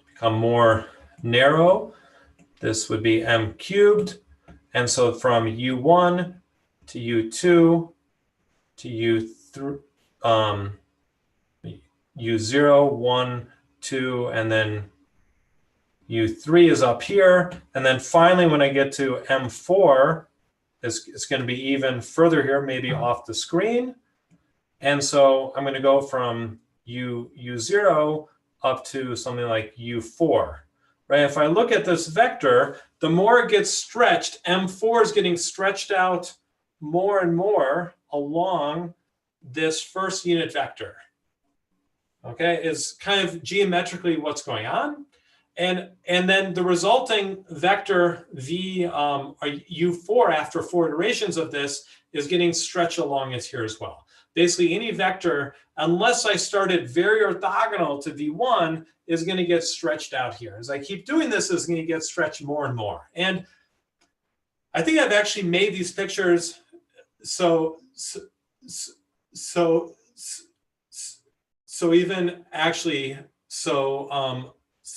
Become more narrow. This would be M cubed. And so from U1 to U2 to U3, U0, 1, 2, and then U3 is up here. And then finally, when I get to M4, it's going to be even further here, maybe off the screen. And so I'm going to go from U0 up to something like U4. Right? If I look at this vector, the more it gets stretched, M4 is getting stretched out more and more along this first unit vector. Okay, is kind of geometrically what's going on. And then the resulting vector V U4 after 4 iterations of this is getting stretched along it here as well. Basically, any vector, unless I start it very orthogonal to V1, is going to get stretched out here. As I keep doing this, it's going to get stretched more and more. And I think I've actually made these pictures so even actually so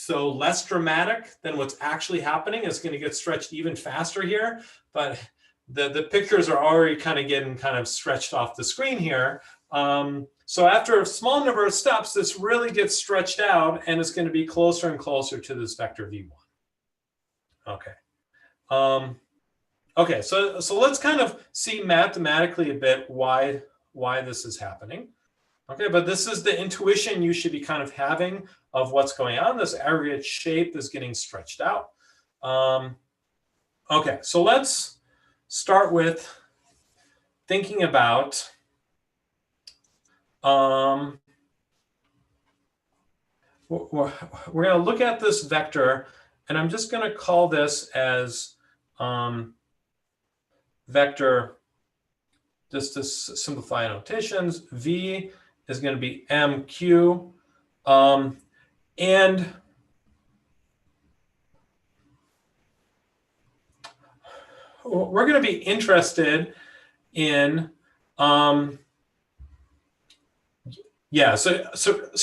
less dramatic than what's actually happening. It's going to get stretched even faster here, but the pictures are already kind of getting kind of stretched off the screen here. So after a small number of steps, this really gets stretched out, and it's going to be closer and closer to this vector V1. Okay. Okay, so let's kind of see mathematically a bit why this is happening. Okay, but this is the intuition you should be kind of having of what's going on. This aggregate shape is getting stretched out. Okay, so let's start with thinking about we're going to look at this vector, and I'm just going to call this as vector, just to simplify notations. V is going to be MQ. And we're going to be interested in, yeah, so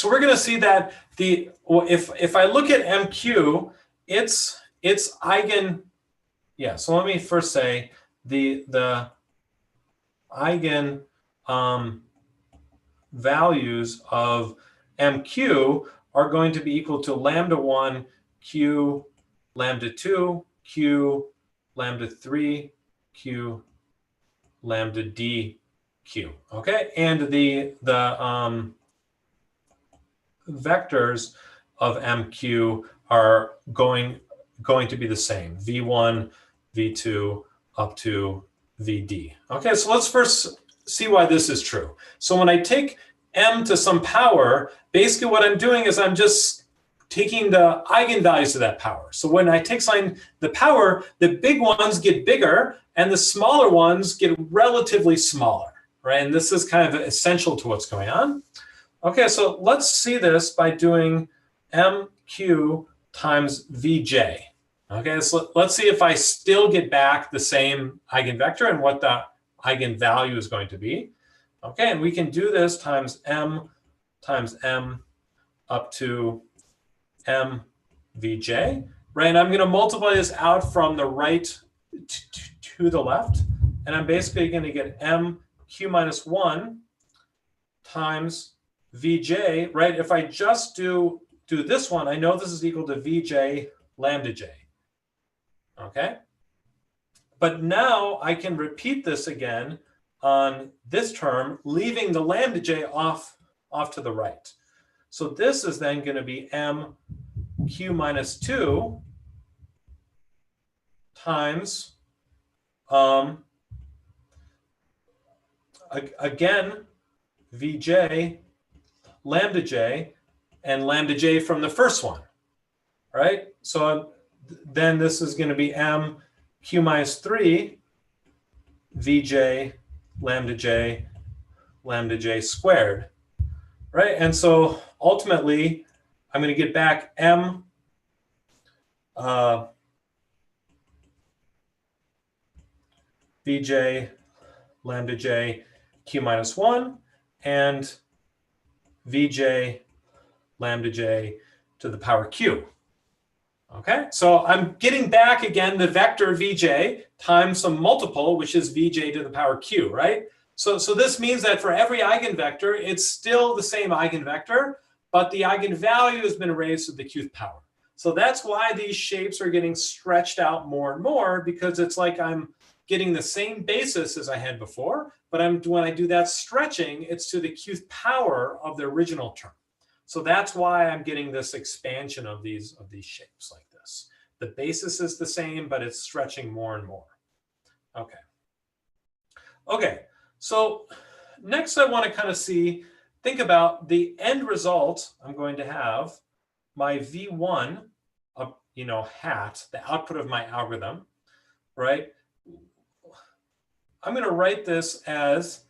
we're going to see that if I look at MQ, it's eigen, yeah, so let me first say the eigen values of MQ are going to be equal to lambda 1, Q, lambda 2, Q, lambda 3, Q, lambda D, Q. Okay, and the vectors of MQ are going to be the same, V1, V2, up to VD. Okay, so let's first see why this is true. So when I take M to some power, basically what I'm doing is I'm just taking the eigenvalues of that power. So when I take the power, the big ones get bigger and the smaller ones get relatively smaller, right? And this is kind of essential to what's going on. Okay, so let's see this by doing MQ times Vj. Okay, so let's see if I still get back the same eigenvector and what the eigenvalue is going to be. Okay, and we can do this times M up to M Vj, right? And I'm going to multiply this out from the right to the left, and I'm basically going to get MQ minus 1 times Vj, right? If I just do this one, I know this is equal to Vj lambda j. Okay? But now I can repeat this again on this term, leaving the lambda j off to the right. So this is then going to be MQ minus 2 times, again, Vj lambda j and lambda j from the first one, right? So then this is going to be MQ minus 3 Vj lambda j squared, right? And so ultimately, I'm going to get back M Vj lambda j q minus 1 and Vj lambda j to the power q. Okay, so I'm getting back again the vector Vj times some multiple, which is Vj to the power q, right? So this means that for every eigenvector, it's still the same eigenvector, but the eigenvalue has been raised to the qth power. So that's why these shapes are getting stretched out more and more, because it's like I'm getting the same basis as I had before, but when I do that stretching, it's to the qth power of the original term. So that's why I'm getting this expansion of these shapes like this. The basis is the same, but it's stretching more and more. Okay. Okay, so next I want to kind of think about the end result. I'm going to have my V1, hat, the output of my algorithm, right? I'm going to write this as,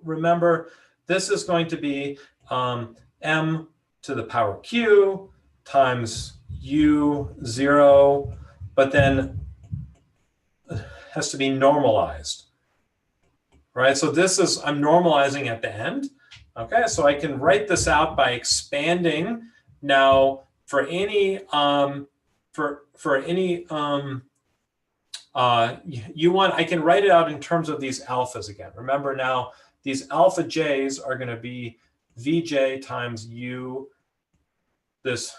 remember, this is going to be M to the power Q times U0, but then has to be normalized, right? So this is, I'm normalizing at the end. Okay, so I can write this out by expanding now for any U1, I can write it out in terms of these alphas again. Remember now, these alpha j's are going to be Vj times U, this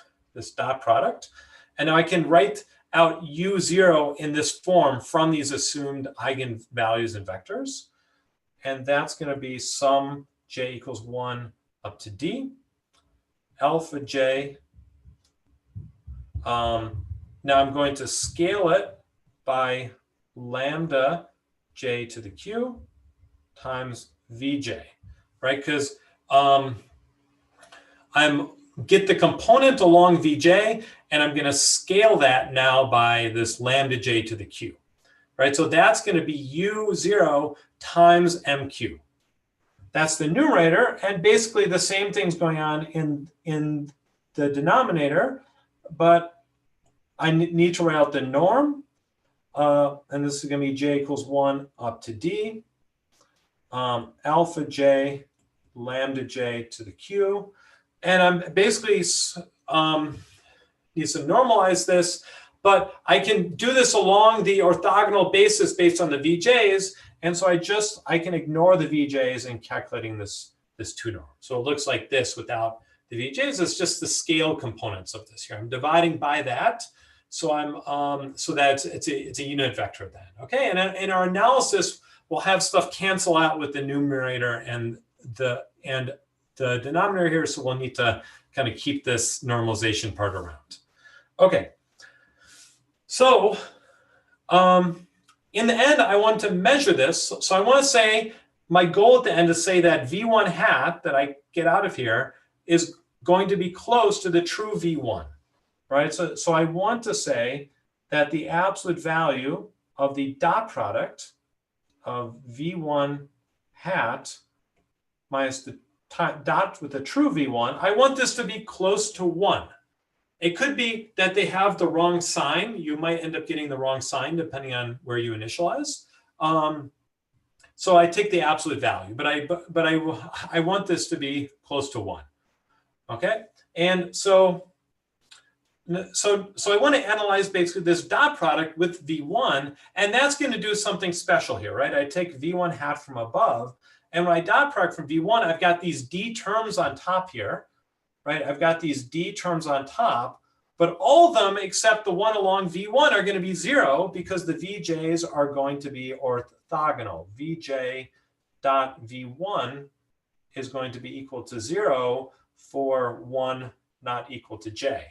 dot product. And now I can write out U0 in this form from these assumed eigenvalues and vectors. And that's going to be sum j equals 1 up to d, alpha j. Now I'm going to scale it by lambda j to the q times Vj, right? Because I'm get the component along Vj, and I'm going to scale that now by this lambda j to the q, right? So that's going to be U0 times MQ. That's the numerator, and basically the same thing's going on in the denominator, but I need to write out the norm, and this is going to be j equals 1 up to d, alpha j, lambda j to the q, and I'm basically need to normalize this. but I can do this along the orthogonal basis based on the VJs. And so I can ignore the VJs in calculating this 2 norm. So it looks like this without the VJs. It's just the scale components of this here. I'm dividing by that. So so that it's a unit vector then. Okay, and in our analysis, we'll have stuff cancel out with the numerator and the denominator here. So we'll need to kind of keep this normalization part around. Okay, so in the end, I want to measure this. So I want to say my goal at the end is say that V1 hat that I get out of here is going to be close to the true V1. Right, so I want to say that the absolute value of the dot product of V1 hat minus the dot with the true V1, I want this to be close to 1. It could be that they have the wrong sign. You might end up getting the wrong sign depending on where you initialize. So I take the absolute value, but I want this to be close to 1. Okay, and so I want to analyze basically this dot product with V1, and that's going to do something special here, right? I take V1 hat from above, and when I dot product from V1, I've got these D terms on top here, right? I've got these D terms on top, but all of them except the one along V1 are going to be 0 because the VJs are going to be orthogonal. VJ dot V1 is going to be equal to 0 for 1 not equal to J.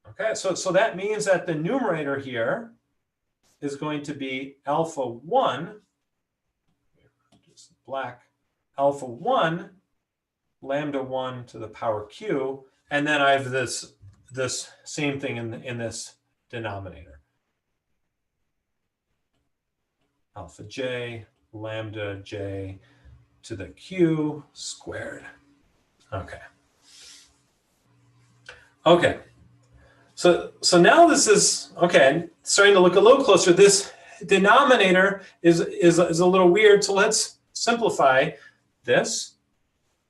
Okay, so that means that the numerator here is going to be alpha 1, just black, alpha 1, lambda 1 to the power q, and then I have this same thing in this denominator. Alpha j, lambda j to the q squared. Okay. Okay. So now this is, okay, starting to look a little closer. This denominator is a little weird, so let's simplify this.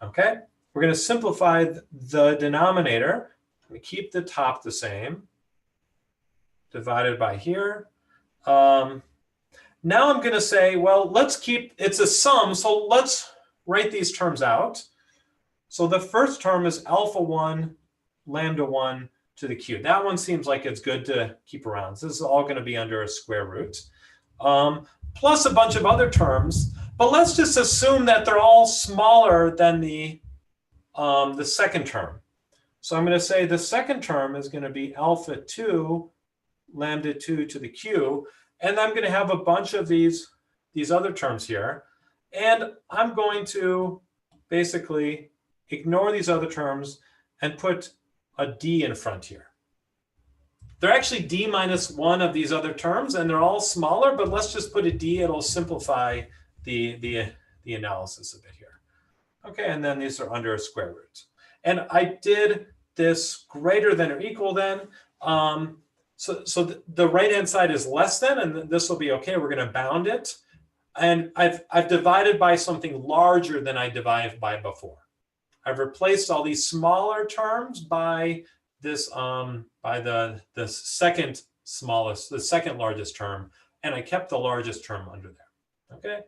Okay, we're going to simplify the denominator. We keep the top the same, divided by here. Now I'm going to say, well, let's keep, it's a sum, so let's write these terms out. So the first term is alpha 1, lambda 1, to the q. That one seems like it's good to keep around. So this is all going to be under a square root, plus a bunch of other terms. But let's just assume that they're all smaller than the second term. So I'm going to say the second term is going to be alpha 2, lambda 2 to the q. And I'm going to have a bunch of these other terms here. And I'm going to basically ignore these other terms and put a d in front here. They're actually d minus 1 of these other terms, and they're all smaller, but let's just put a d. It'll simplify the analysis a bit here. Okay, and then these are under a square root. And I did this greater than or equal than. So the right-hand side is less than, and this will be okay. We're going to bound it. And I've divided by something larger than I divided by before. I've replaced all these smaller terms by this by the second smallest, the second largest term, and I kept the largest term under there. Okay,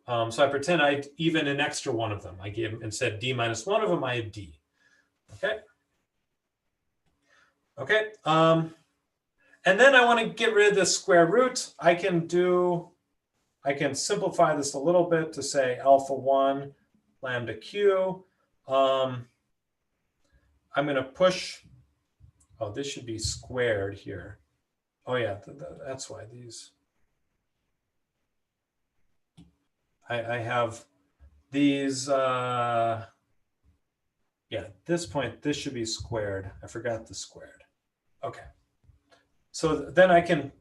so I pretend I even an extra one of them. I gave, instead d minus 1 of them, I have d. Okay. Okay. And then I want to get rid of this square root. I can simplify this a little bit to say alpha 1 lambda q. I'm going to push, oh, this should be squared here. Oh yeah, that's why these, I have these, yeah, at this point, this should be squared. I forgot the squared. Okay. So then I can,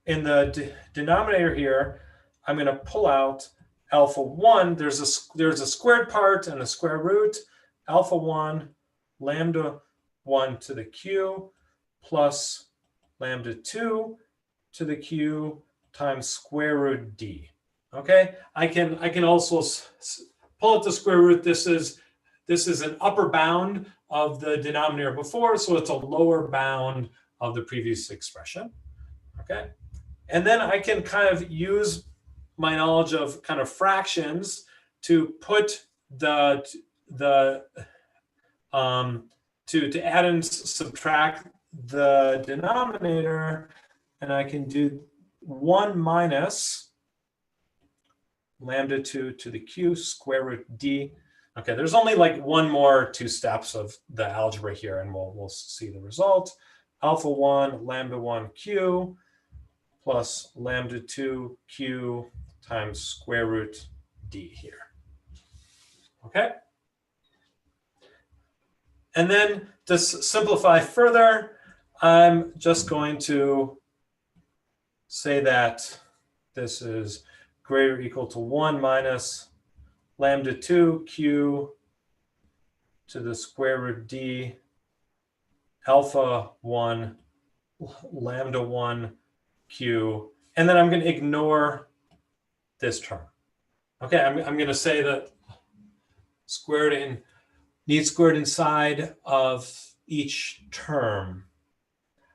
in the denominator here, I'm going to pull out alpha 1. There's a squared part and a square root. Alpha 1 lambda 1 to the q plus lambda 2 to the q times square root d. Okay, I can also pull out the square root. This is an upper bound of the denominator before, so it's a lower bound of the previous expression. Okay. And then I can kind of use my knowledge of kind of fractions to put to add and subtract the denominator, and I can do 1 minus lambda 2 to the q square root d. Okay, there's only like one more 2 steps of the algebra here, and we'll see the result. Alpha 1 lambda 1 q plus lambda 2 q times square root d here. Okay. And then to simplify further, I'm just going to say that this is greater or equal to 1 minus lambda 2 q to the square root d alpha 1 lambda 1 q, and then I'm going to ignore this term. Okay, I'm going to say that need squared inside of each term.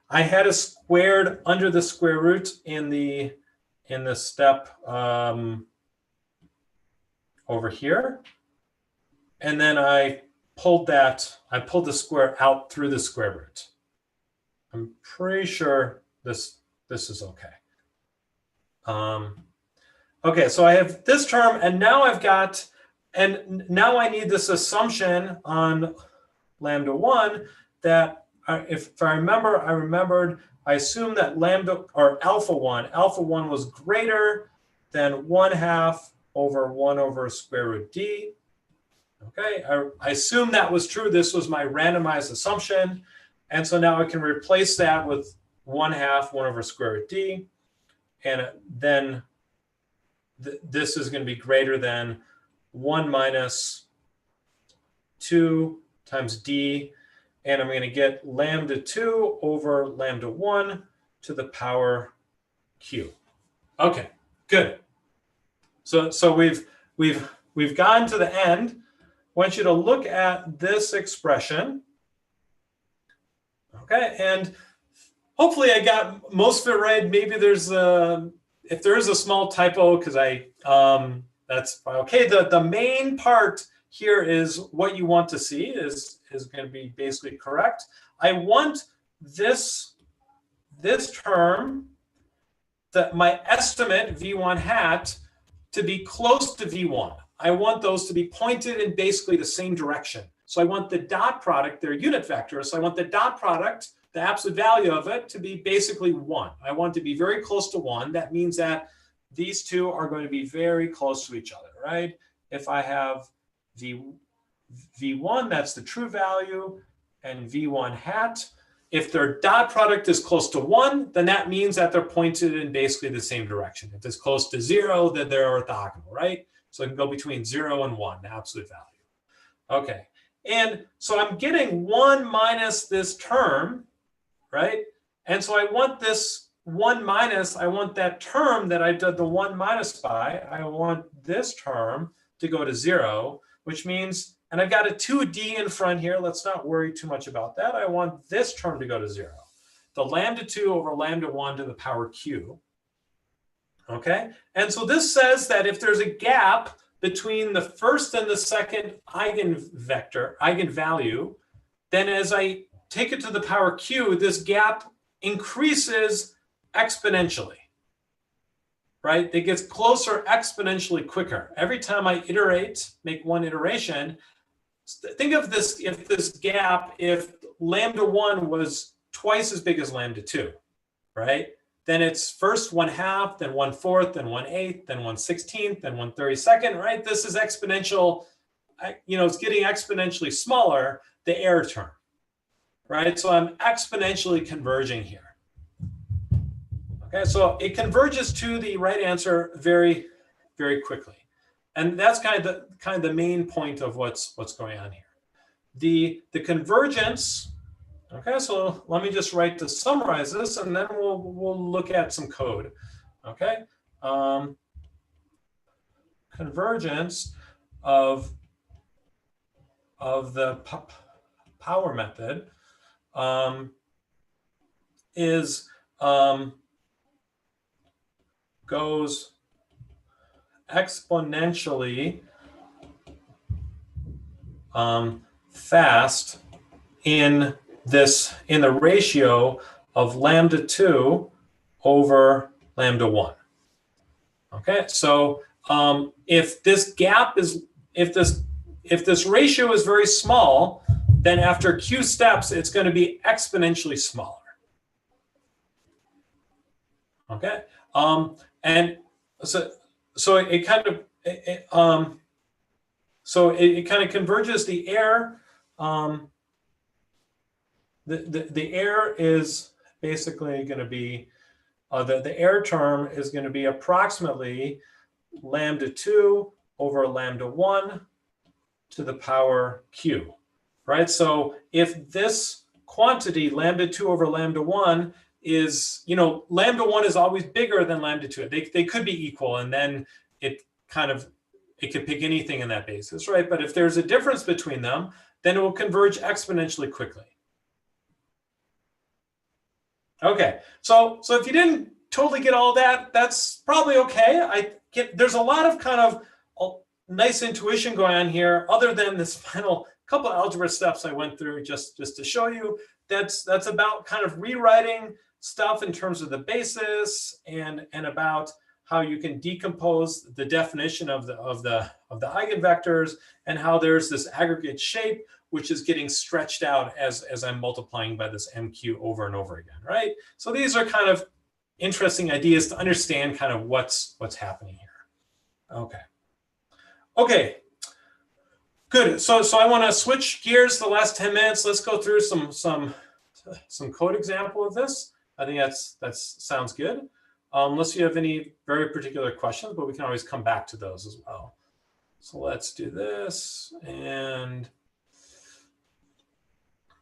I had a squared under the square root in the step over here, and then I pulled the square out through the square root. I'm pretty sure this is okay. Okay, so I have this term, and now now I need this assumption on lambda 1 that if I remembered, I assumed that alpha 1 was greater than 1/2 over 1 over square root d. Okay, I assume that was true. This was my randomized assumption. And so now I can replace that with 1/2 1 over square root d. And then this is going to be greater than 1 minus 2 times d. And I'm going to get lambda 2 over lambda 1 to the power q. Okay, good. So we've gotten to the end. I want you to look at this expression. Okay, and hopefully I got most of it right. Maybe if there is a small typo, because that's okay. The main part here is what you want to see is going to be basically correct. I want this term, my estimate v1 hat, to be close to v1. I want those to be pointed in basically the same direction. So I want the dot product, they're unit vectors. So I want the dot product, the absolute value of it, to be basically 1. I want to be very close to 1. That means that these two are going to be very close to each other, right? If I have v1, that's the true value, and v1 hat. If their dot product is close to 1, then that means that they're pointed in basically the same direction. If it's close to 0, then they're orthogonal, right? So it can go between 0 and 1, the absolute value. Okay, and so I'm getting 1 minus this term, right? And so I want this 1 minus, I want that term that I did the 1 minus by, I want this term to go to 0, which means, and I've got a 2d in front here. Let's not worry too much about that. I want this term to go to 0. The lambda 2 over lambda 1 to the power q. Okay, and so this says that if there's a gap between the first and the second eigenvalue, then as I take it to the power q, this gap increases exponentially, right? It gets closer exponentially quicker. Every time I make one iteration, think of this, if lambda 1 was twice as big as lambda 2, right? Then it's first 1/2, then 1/4, then 1/8, then 1/16, then 1/32, right? This is exponential, it's getting exponentially smaller, the error term, right? So I'm exponentially converging here. Okay, so it converges to the right answer very, very quickly. And that's kind of the main point of what's going on here. The convergence. Okay, so let me just write to summarize this, and then we'll look at some code. Okay, convergence of the power method is goes exponentially fast in the ratio of lambda 2 over lambda 1. Okay, so if this gap is if this ratio is very small, then after q steps it's going to be exponentially smaller. Okay, and so it kind of converges the air. The air is basically going to be the air term is going to be approximately lambda 2 over lambda 1 to the power q, right? So if this quantity lambda 2 over lambda 1 is, lambda 1 is always bigger than lambda 2. They could be equal, and then it could pick anything in that basis, right? But if there's a difference between them, then it will converge exponentially quickly. Okay, so if you didn't totally get all that, that's probably okay. There's a lot of kind of nice intuition going on here, other than this final couple of algebra steps I went through just to show you. That's about kind of rewriting stuff in terms of the basis and about how you can decompose the definition of the eigenvectors, and how there's this aggregate shape which is getting stretched out as I'm multiplying by this MQ over and over again, right? So these are kind of interesting ideas to understand kind of what's happening here. Okay, good. So I want to switch gears the last 10 minutes. Let's go through some code example of this. I think that sounds good. Unless you have any very particular questions, but we can always come back to those as well. So let's do this, and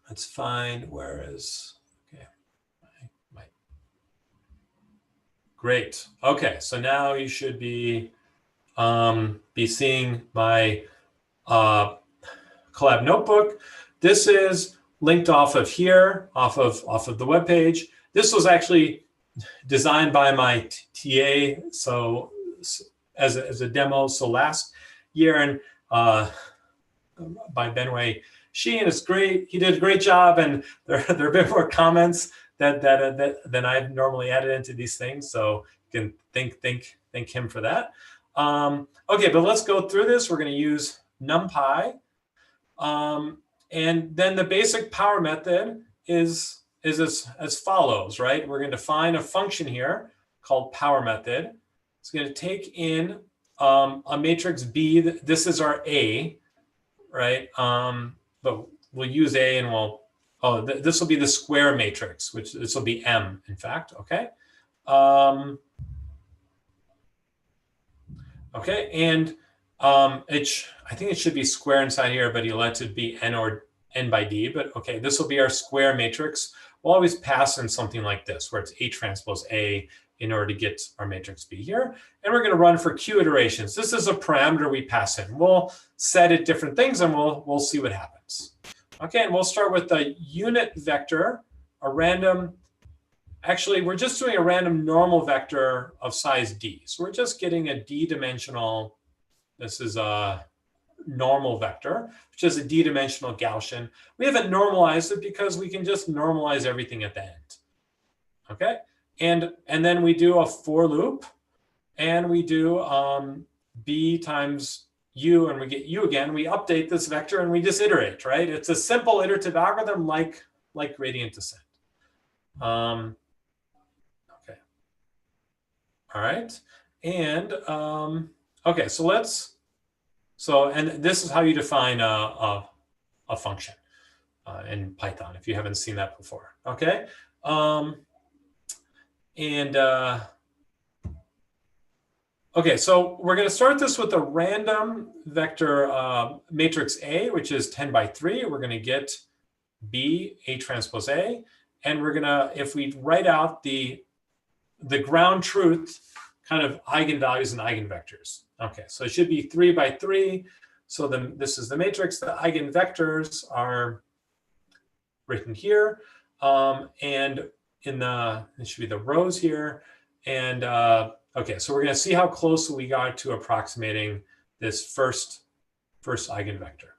let's find okay. Great. Okay, so now you should be seeing my collab notebook. This is linked off of here, off of the web page. This was actually designed by my TA, so as a demo. So last year, and by Benway Sheen, it's great. He did a great job, and there have been more comments than I've normally added into these things. So you can thank him for that. Okay, but let's go through this. We're going to use NumPy, and then the basic power method is as follows, right? We're going to define a function here called power method. It's going to take in a matrix B. This is our A, right? But we'll use A, and this will be the square matrix, which this will be M, in fact, okay? Okay, and I think it should be square inside here, but you let it be N or N by D, but okay, this will be our square matrix. We'll always pass in something like this, where it's A transpose A in order to get our matrix B here. And we're going to run for Q iterations. This is a parameter we pass in. We'll set it different things, and we'll see what happens. Okay, and we'll start with the unit vector, a random. Actually, we're just doing a random normal vector of size D. So we're just getting a D-dimensional. This is a normal vector, which is a D-dimensional Gaussian. We haven't normalized it because we can just normalize everything at the end. Okay, and then we do a for loop, and we do B times U, and we get U again. We update this vector, and we just iterate, right? It's a simple iterative algorithm like gradient descent. Okay, all right, and okay, and this is how you define a function in Python, if you haven't seen that before. Okay, okay, so we're going to start this with a random vector matrix A, which is 10 by 3. We're going to get B, A transpose A, and we're going to, if we write out the ground truth kind of eigenvalues and eigenvectors. Okay, so it should be 3 by 3. So this is the matrix. The eigenvectors are written here. And it should be the rows here. And okay, so we're going to see how close we got to approximating this first eigenvector.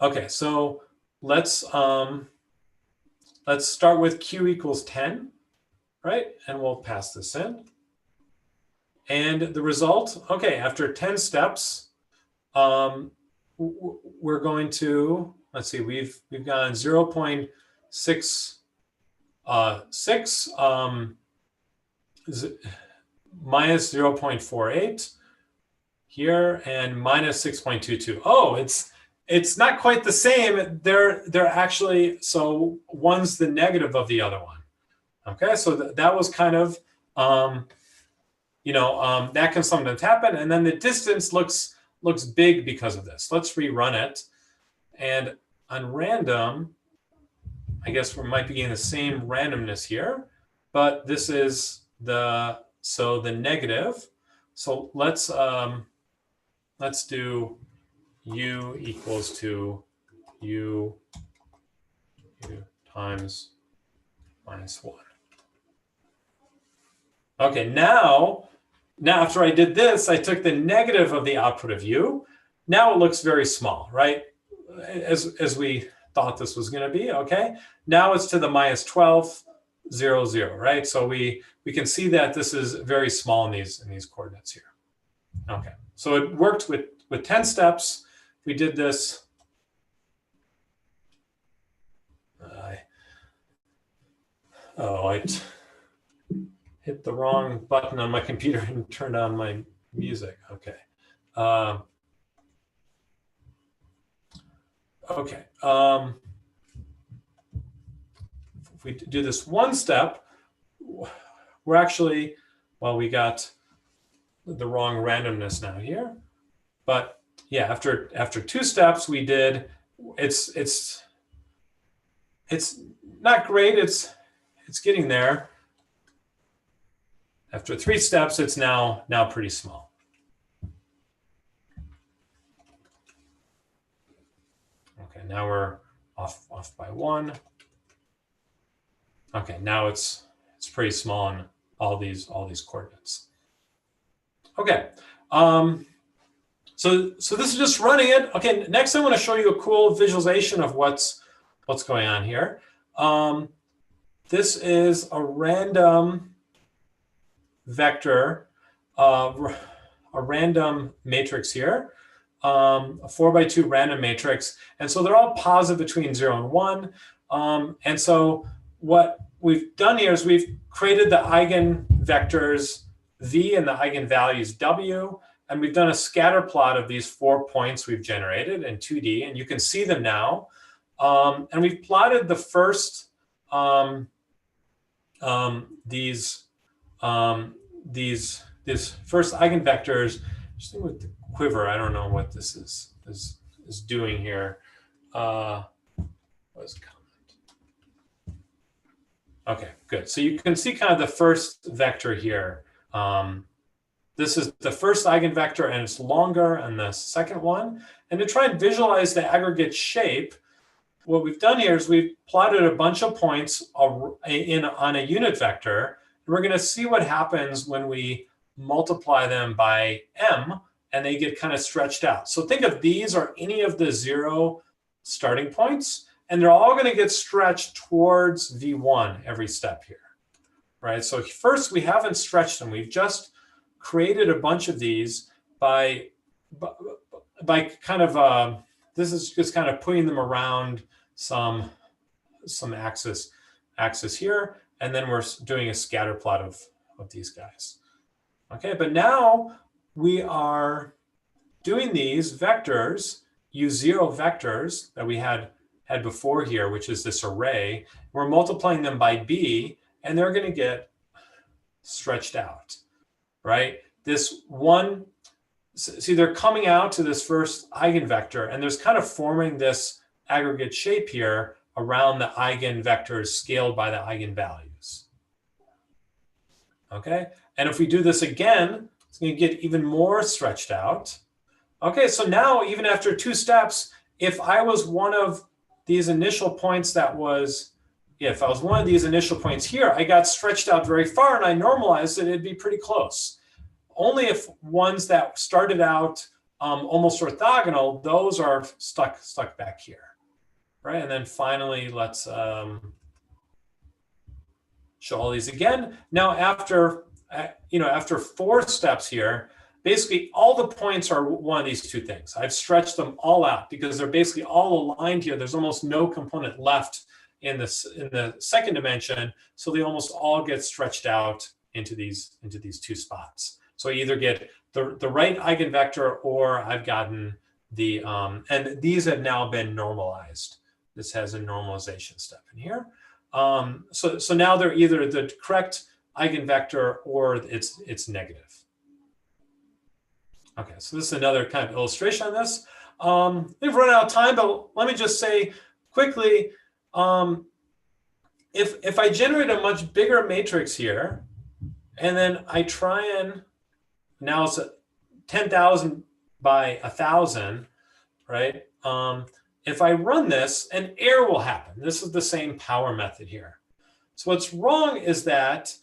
Okay, so let's start with q equals 10, right? And we'll pass this in. And the result, okay, after 10 steps, we're going to, let's see, we've gone 0.66 minus 0.48 here and minus 6.22. Oh, it's not quite the same. They're actually, so one's the negative of the other one. Okay, so that was kind of, that can sometimes happen. And then the distance looks big because of this. Let's rerun it. And on random, I guess we might be getting the same randomness here, but this is the negative. So let's do u equals to u times -1. Okay, now after I did this, I took the negative of the output of u. Now it looks very small, right? As we thought this was going to be, okay? Now it's to the -12, 0, 0, right? So we can see that this is very small in these coordinates here. Okay, so it worked with 10 steps. We did this. I hit the wrong button on my computer and turned on my music. Okay. Okay. If we do this one step, we're actually, well, we got the wrong randomness now here. But yeah, after 2 steps, we did, it's not great. It's getting there. After 3 steps, it's now pretty small. Okay, now we're off by 1. Okay, now it's pretty small on all these coordinates. Okay, so this is just running it. Okay, next I want to show you a cool visualization of what's going on here. This is a random vector, a random matrix here, a 4x2 random matrix. And so they're all positive between 0 and 1. And so what we've done here is we've created the eigenvectors v and the eigenvalues w, and we've done a scatter plot of these 4 points we've generated in 2D, and you can see them now. And we've plotted the first these first eigenvectors. Just with the quiver, I don't know what this is doing here. What's the comment? Okay, good. So you can see kind of the first vector here. This is the first eigenvector, and it's longer than the second one. And to try and visualize the aggregate shape, what we've done here is we've plotted a bunch of points on a unit vector. And we're going to see what happens when we multiply them by m, and they get kind of stretched out. So think of these are any of the 0 starting points, and they're all going to get stretched towards v1 every step here, right? So first, we haven't stretched them. We've just created a bunch of these by kind of, this is just kind of putting them around some axis here, and then we're doing a scatter plot of these guys. Okay, but now we are doing these vectors, u0 vectors that we had before here, which is this array. We're multiplying them by b, and they're going to get stretched out, right? This one, see, they're coming out to this first eigenvector, and there's kind of forming this aggregate shape here around the eigenvectors scaled by the eigenvalues. Okay, and if we do this again, it's going to get even more stretched out. Okay, so now even after 2 steps, if I was one of these initial points that was if I was one of these initial points here, I got stretched out very far and I normalized it, it'd be pretty close. Only if ones that started out almost orthogonal, those are stuck back here, right? And then finally, let's show all these again. Now, after 4 steps here, basically all the points are one of these two things. I've stretched them all out because they're basically all aligned here. There's almost no component left in the second dimension, so they almost all get stretched out into these 2 spots. So I either get the right eigenvector, or I've gotten the and these have now been normalized. This has a normalization step in here. So now they're either the correct eigenvector or it's negative. Okay, so this is another kind of illustration on this. We've run out of time, but let me just say quickly, if I generate a much bigger matrix here, and then I try and, now it's 10,000 by 1,000, right? If I run this, an error will happen. This is the same power method here. So what's wrong is that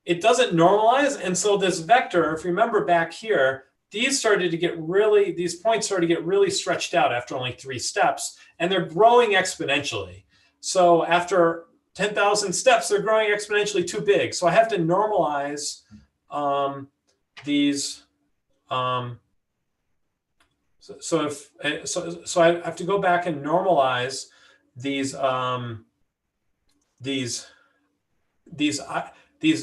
it doesn't normalize, and so this vector, if you remember back here, these points started to get really stretched out after only 3 steps, and they're growing exponentially. So after 10,000 steps, they're growing exponentially too big. So I have to normalize these. So I have to go back and normalize these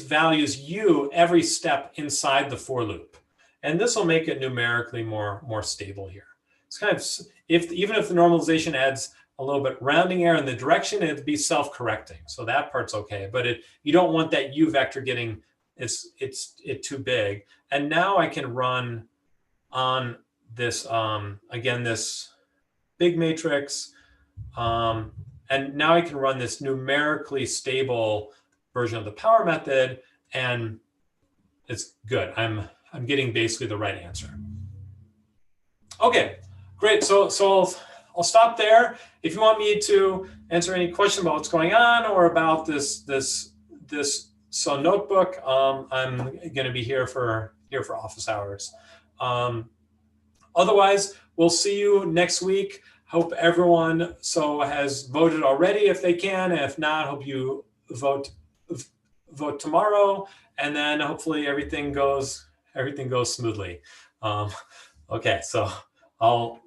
values u every step inside the for loop, and this will make it numerically more stable here. It's kind of, even if the normalization adds a little bit rounding error in the direction, it'd be self-correcting, so that part's okay. But you don't want that u vector getting it's too big. And now I can run on this again, this big matrix, and now I can run this numerically stable version of the power method, and it's good. I'm getting basically the right answer. Okay, great. So I'll stop there. If you want me to answer any question about what's going on or about this notebook, I'm going to be here for office hours. Otherwise, we'll see you next week. Hope everyone has voted already if they can. And if not, hope you vote tomorrow, and then hopefully everything goes smoothly. Okay, so I'll